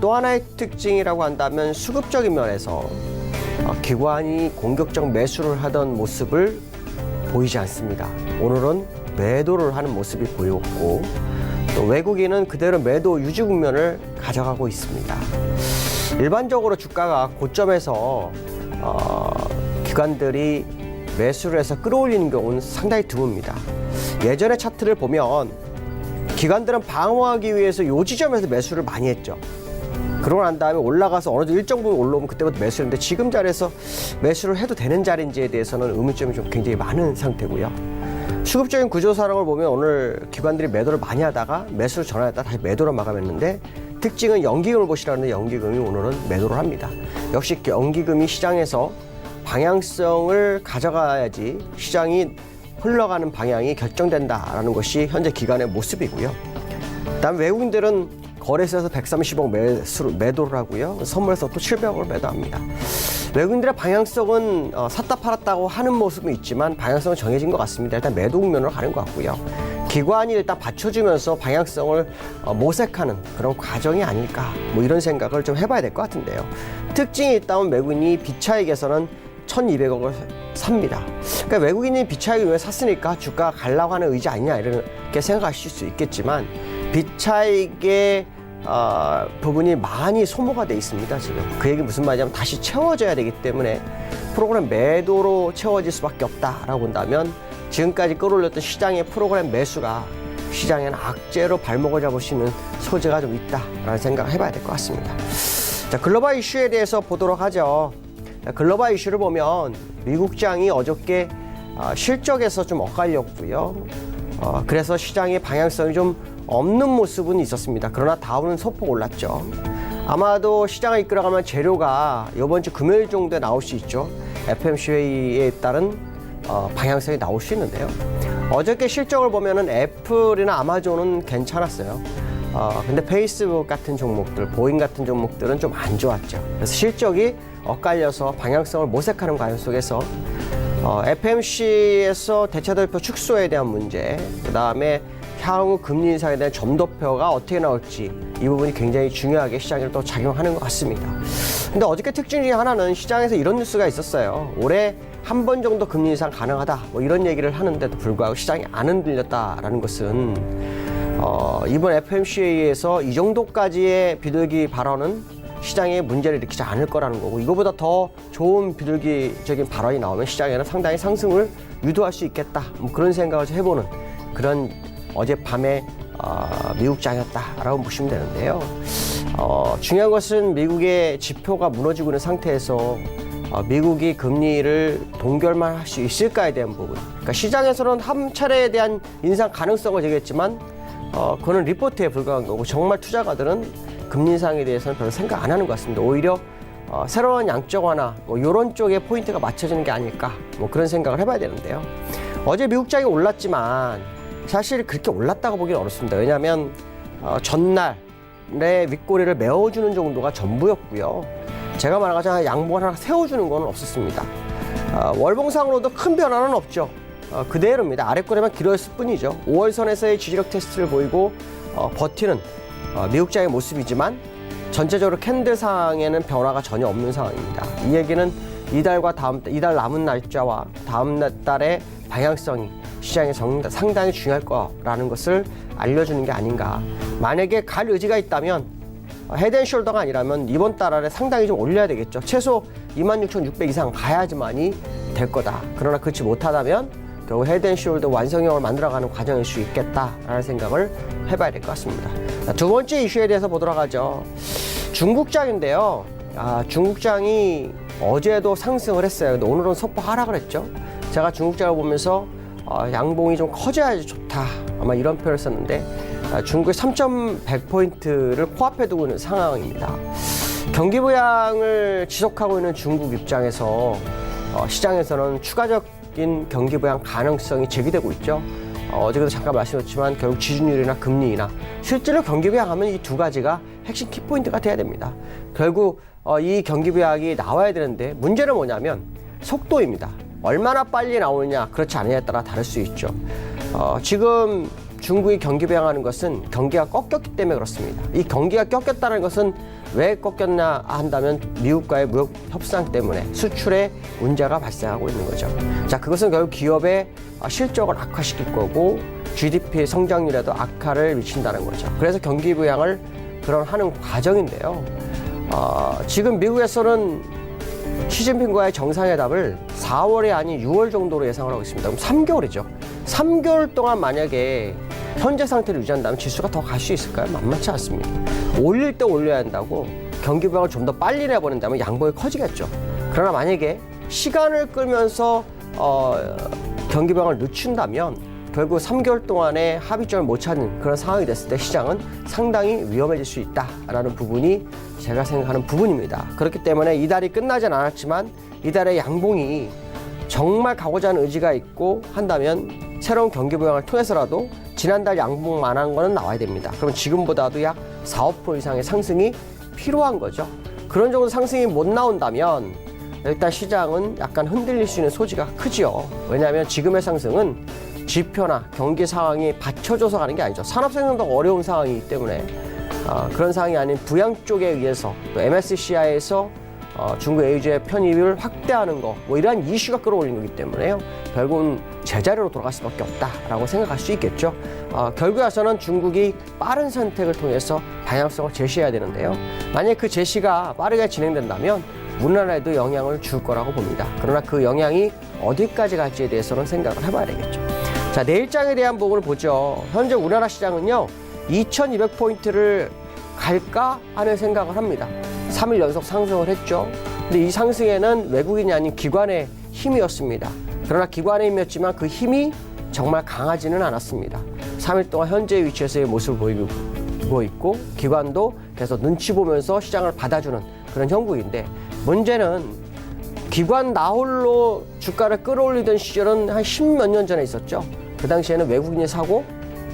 또 하나의 특징이라고 한다면 수급적인 면에서 기관이 공격적 매수를 하던 모습을 보이지 않습니다. 오늘은 매도를 하는 모습이 보였고 또 외국인은 그대로 매도 유지 국면을 가져가고 있습니다. 일반적으로 주가가 고점에서 기관들이 매수를 해서 끌어올리는 경우는 상당히 드뭅니다. 예전의 차트를 보면 기관들은 방어하기 위해서 요 지점에서 매수를 많이 했죠. 그러고 난 다음에 올라가서 어느 정도 일정 부분 올라오면 그때부터 매수했는데 지금 자리에서 매수를 해도 되는 자리인지에 대해서는 의문점이 좀 굉장히 많은 상태고요. 수급적인 구조 상황을 보면 오늘 기관들이 매도를 많이 하다가 매수를 전환했다가 다시 매도로 마감했는데 특징은 연기금을 보시라는데 연기금이 오늘은 매도를 합니다. 역시 연기금이 시장에서 방향성을 가져가야지 시장이 흘러가는 방향이 결정된다라는 것이 현재 기관의 모습이고요. 다음 외국인들은 거래소에서 130억 매도를 하고요. 선물에서 또 700억을 매도합니다. 외국인들의 방향성은 샀다 팔았다고 하는 모습은 있지만 방향성은 정해진 것 같습니다. 일단 매도 국면으로 가는 것 같고요. 기관이 일단 받쳐주면서 방향성을 모색하는 그런 과정이 아닐까 뭐 이런 생각을 좀 해봐야 될 것 같은데요. 특징이 있다면 외국인이 비차익에서는 1,200억을 삽니다. 그러니까 외국인이 빚차익을 왜 샀으니까 주가가 가려고 하는 의지 아니냐 이렇게 생각하실 수 있겠지만 빚차익의 부분이 많이 소모가 돼 있습니다. 지금 그 얘기 무슨 말이냐면 다시 채워져야 되기 때문에 프로그램 매도로 채워질 수밖에 없다라고 본다면 지금까지 끌어올렸던 시장의 프로그램 매수가 시장에는 악재로 발목을 잡을 수 있는 소재가 좀 있다라는 생각을 해봐야 될 것 같습니다. 자, 글로벌 이슈에 대해서 보도록 하죠. 글로벌 이슈를 보면 미국장이 어저께 실적에서 좀 엇갈렸고요. 그래서 시장의 방향성이 좀 없는 모습은 있었습니다. 그러나 다우는 소폭 올랐죠. 아마도 시장을 이끌어가면 재료가 이번 주 금요일 정도에 나올 수 있죠. FOMC 회의에 따른 방향성이 나올 수 있는데요. 어저께 실적을 보면은 애플이나 아마존은 괜찮았어요. 근데 페이스북 같은 종목들, 보잉 같은 종목들은 좀 안 좋았죠. 그래서 실적이 엇갈려서 방향성을 모색하는 과정 속에서 FOMC에서 대차대표 축소에 대한 문제, 그 다음에 향후 금리 인상에 대한 점도표가 어떻게 나올지 이 부분이 굉장히 중요하게 시장에 또 작용하는 것 같습니다. 근데 어저께 특징 중에 하나는 시장에서 이런 뉴스가 있었어요. 올해 한 번 정도 금리 인상 가능하다 뭐 이런 얘기를 하는데도 불구하고 시장이 안 흔들렸다라는 것은 이번 FOMC에서 이 정도까지의 비둘기 발언은 시장에 문제를 일으키지 않을 거라는 거고 이거보다 더 좋은 비둘기적인 발언이 나오면 시장에는 상당히 상승을 유도할 수 있겠다 뭐 그런 생각을 해보는 그런 어젯밤의 미국장이었다라고 보시면 되는데요. 중요한 것은 미국의 지표가 무너지고 있는 상태에서 미국이 금리를 동결만 할 수 있을까에 대한 부분. 그러니까 시장에서는 한 차례에 대한 인상 가능성을 제기했지만 그거는 리포트에 불과한 거고 정말 투자가들은 금리 인상에 대해서는 별로 생각 안 하는 것 같습니다. 오히려 새로운 양적 완화 뭐 이런 쪽에 포인트가 맞춰지는 게 아닐까 뭐 그런 생각을 해봐야 되는데요. 어제 미국장이 올랐지만 사실 그렇게 올랐다고 보기는 어렵습니다. 왜냐하면 전날에 윗꼬리를 메워주는 정도가 전부였고요. 제가 말한 것처럼 양봉을 하나 세워주는 건 없었습니다. 월봉상으로도 큰 변화는 없죠. 그대로입니다. 아랫꼬리만 길어졌을 뿐이죠. 5월선에서의 지지력 테스트를 보이고 버티는 미국장의 모습이지만 전체적으로 캔들상에는 변화가 전혀 없는 상황입니다. 이 얘기는 이달과 이달 남은 날짜와 다음 달의 방향성이 시장에 상당히 중요할 거라는 것을 알려주는 게 아닌가. 만약에 갈 의지가 있다면 헤드앤숄더가 아니라면 이번 달 안에 상당히 좀 올려야 되겠죠. 최소 26,600 이상 가야지만이 될 거다. 그러나 그렇지 못하다면 결국 헤드앤숄더 완성형을 만들어가는 과정일 수 있겠다라는 생각을 해봐야 될 것 같습니다. 두 번째 이슈에 대해서 보도록 하죠. 중국장인데요. 중국장이 어제도 상승을 했어요. 근데 오늘은 소폭 하락을 했죠. 제가 중국장을 보면서 양봉이 좀 커져야지 좋다. 아마 이런 표현을 썼는데 중국의 3,100포인트를 코앞에 두고 있는 상황입니다. 경기 부양을 지속하고 있는 중국 입장에서 시장에서는 추가적인 경기 부양 가능성이 제기되고 있죠. 어제도 잠깐 말씀드렸지만 결국 지준율이나 금리나 실제로 경기 부양하면 이 두 가지가 핵심 키포인트가 돼야 됩니다. 결국 이 경기 부양이 나와야 되는데 문제는 뭐냐면 속도입니다. 얼마나 빨리 나오느냐 그렇지 않느냐에 따라 다를 수 있죠. 지금 중국이 경기 부양하는 것은 경기가 꺾였기 때문에 그렇습니다. 이 경기가 꺾였다는 것은 왜 꺾였나 한다면 미국과의 무역 협상 때문에 수출에 문제가 발생하고 있는 거죠. 자, 그것은 결국 기업의 실적을 악화시킬 거고 GDP 성장률에도 악화를 미친다는 거죠. 그래서 경기 부양을 하는 과정인데요. 지금 미국에서는 시진핑과의 정상회담을 4월이 아닌 6월 정도로 예상을 하고 있습니다. 그럼 3개월이죠. 3개월 동안 만약에 현재 상태를 유지한다면 지수가 더 갈 수 있을까요? 만만치 않습니다. 올릴 때 올려야 한다고 경기 부양을 좀 더 빨리 내버린다면 양봉이 커지겠죠. 그러나 만약에 시간을 끌면서 경기 부양을 늦춘다면 결국 3개월 동안에 합의점을 못 찾는 그런 상황이 됐을 때 시장은 상당히 위험해질 수 있다라는 부분이 제가 생각하는 부분입니다. 그렇기 때문에 이달이 끝나진 않았지만 이달의 양봉이 정말 가고자 하는 의지가 있고 한다면 새로운 경기 부양을 통해서라도 지난달 양봉만한 거는 나와야 됩니다. 그럼 지금보다도 약 4, 5% 이상의 상승이 필요한 거죠. 그런 정도 상승이 못 나온다면 일단 시장은 약간 흔들릴 수 있는 소지가 크죠. 왜냐하면 지금의 상승은 지표나 경기 상황이 받쳐줘서 가는 게 아니죠. 산업생산도 어려운 상황이기 때문에 그런 상황이 아닌 부양 쪽에 의해서 또 MSCI에서 중국 AIG의 편입을 확대하는 거, 뭐 이러한 이슈가 끌어올린 거기 때문에요. 결국은 제자리로 돌아갈 수밖에 없다라고 생각할 수 있겠죠. 결국에 와서는 중국이 빠른 선택을 통해서 방향성을 제시해야 되는데요. 만약 그 제시가 빠르게 진행된다면 우리나라에도 영향을 줄 거라고 봅니다. 그러나 그 영향이 어디까지 갈지에 대해서는 생각을 해봐야 되겠죠. 자, 내일장에 대한 부분을 보죠. 현재 우리나라 시장은요, 2200포인트를 갈까 하는 생각을 합니다. 3일 연속 상승을 했죠. 근데 이 상승에는 외국인이 아닌 기관의 힘이었습니다. 그러나 기관의 힘이었지만 그 힘이 정말 강하지는 않았습니다. 3일 동안 현재 위치에서의 모습을 보이고 있고, 기관도 계속 눈치 보면서 시장을 받아주는 그런 형국인데, 문제는 기관 나홀로 주가를 끌어올리던 시절은 한 10몇 년 전에 있었죠. 그 당시에는 외국인이 사고,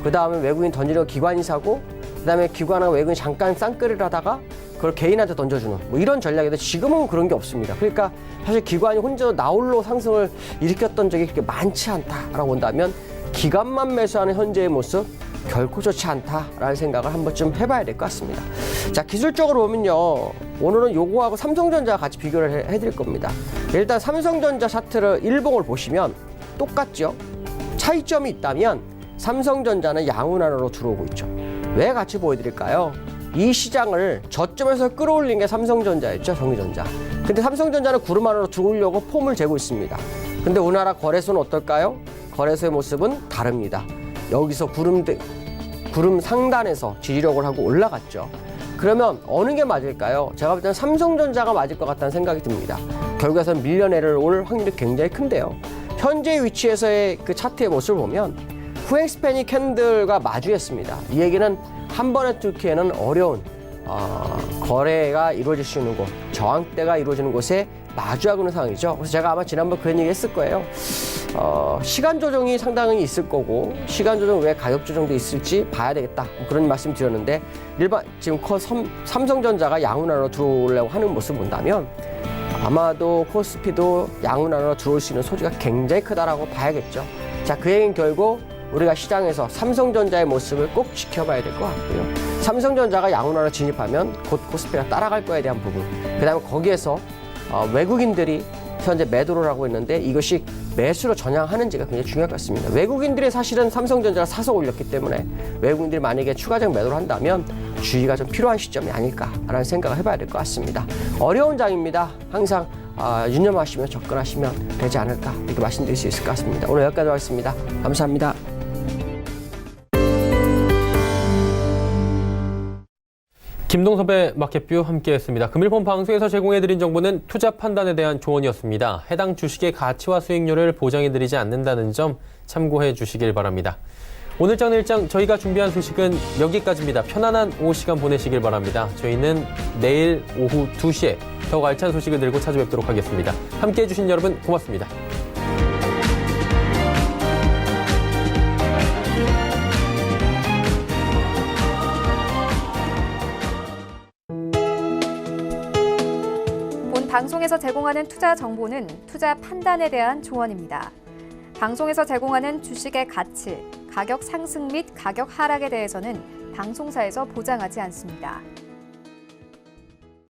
그 다음에 외국인 던지려고 기관이 사고, 그 다음에 기관하고 외국인이 잠깐 쌍끌이를 하다가 그걸 개인한테 던져주는 뭐 이런 전략인데, 지금은 그런 게 없습니다. 그러니까 사실 기관이 혼자 나홀로 상승을 일으켰던 적이 그렇게 많지 않다라고 본다면, 기관만 매수하는 현재의 모습 결코 좋지 않다라는 생각을 한 번쯤 해봐야 될 것 같습니다. 자, 기술적으로 보면요, 오늘은 요거하고 삼성전자 같이 비교를 해드릴 겁니다. 일단 삼성전자 차트를 일봉을 보시면 똑같죠. 차이점이 있다면 삼성전자는 양운 안으로 들어오고 있죠. 왜 같이 보여드릴까요? 이 시장을 저점에서 끌어올린 게 삼성전자였죠, 정유전자. 근데 삼성전자는 구름 안으로 들어오려고 폼을 재고 있습니다. 근데 우리나라 거래소는 어떨까요? 거래소의 모습은 다릅니다. 여기서 구름 상단에서 지지력을 하고 올라갔죠. 그러면 어느 게 맞을까요? 제가 볼 때는 삼성전자가 맞을 것 같다는 생각이 듭니다. 결국에서는 밀려내릴 올 확률이 굉장히 큰데요. 현재 위치에서의 그 차트의 모습을 보면 후엑스팬이 캔들과 마주했습니다. 이 얘기는 한 번에 뚫기에는 어려운 거래가 이루어질 수 있는 곳, 저항대가 이루어지는 곳에 마주하고 있는 상황이죠. 그래서 제가 아마 지난번 그런 얘기 했을 거예요. 시간 조정이 상당히 있을 거고, 시간 조정 외에 가격 조정도 있을지 봐야 되겠다, 그런 말씀 드렸는데, 지금 삼성전자가 양운 안으로 들어오려고 하는 모습을 본다면 아마도 코스피도 양운 안으로 들어올 수 있는 소지가 굉장히 크다라고 봐야겠죠. 자, 그 얘기는 결국 우리가 시장에서 삼성전자의 모습을 꼭 지켜봐야 될 것 같고요. 삼성전자가 양운 안으로 진입하면 곧 코스피가 따라갈 거에 대한 부분, 그 다음에 거기에서 외국인들이 현재 매도를 하고 있는데 이것이 매수로 전향하는지가 굉장히 중요할 것 같습니다. 외국인들이 사실은 삼성전자를 사서 올렸기 때문에 외국인들이 만약에 추가적 매도를 한다면 주의가 좀 필요한 시점이 아닐까라는 생각을 해봐야 될 것 같습니다. 어려운 장입니다. 항상 유념하시면 접근하시면 되지 않을까, 이렇게 말씀드릴 수 있을 것 같습니다. 오늘 여기까지 하겠습니다. 감사합니다. 김동섭의 마켓뷰 함께했습니다. 금일본 방송에서 제공해드린 정보는 투자 판단에 대한 조언이었습니다. 해당 주식의 가치와 수익률을 보장해드리지 않는다는 점 참고해 주시길 바랍니다. 오늘장 내일장 저희가 준비한 소식은 여기까지입니다. 편안한 오후 시간 보내시길 바랍니다. 저희는 내일 오후 2시에 더욱 알찬 소식을 들고 찾아뵙도록 하겠습니다. 함께해 주신 여러분 고맙습니다. 방송에서 제공하는 투자 정보는 투자 판단에 대한 조언입니다. 방송에서 제공하는 주식의 가치, 가격 상승 및 가격 하락에 대해서는 방송사에서 보장하지 않습니다.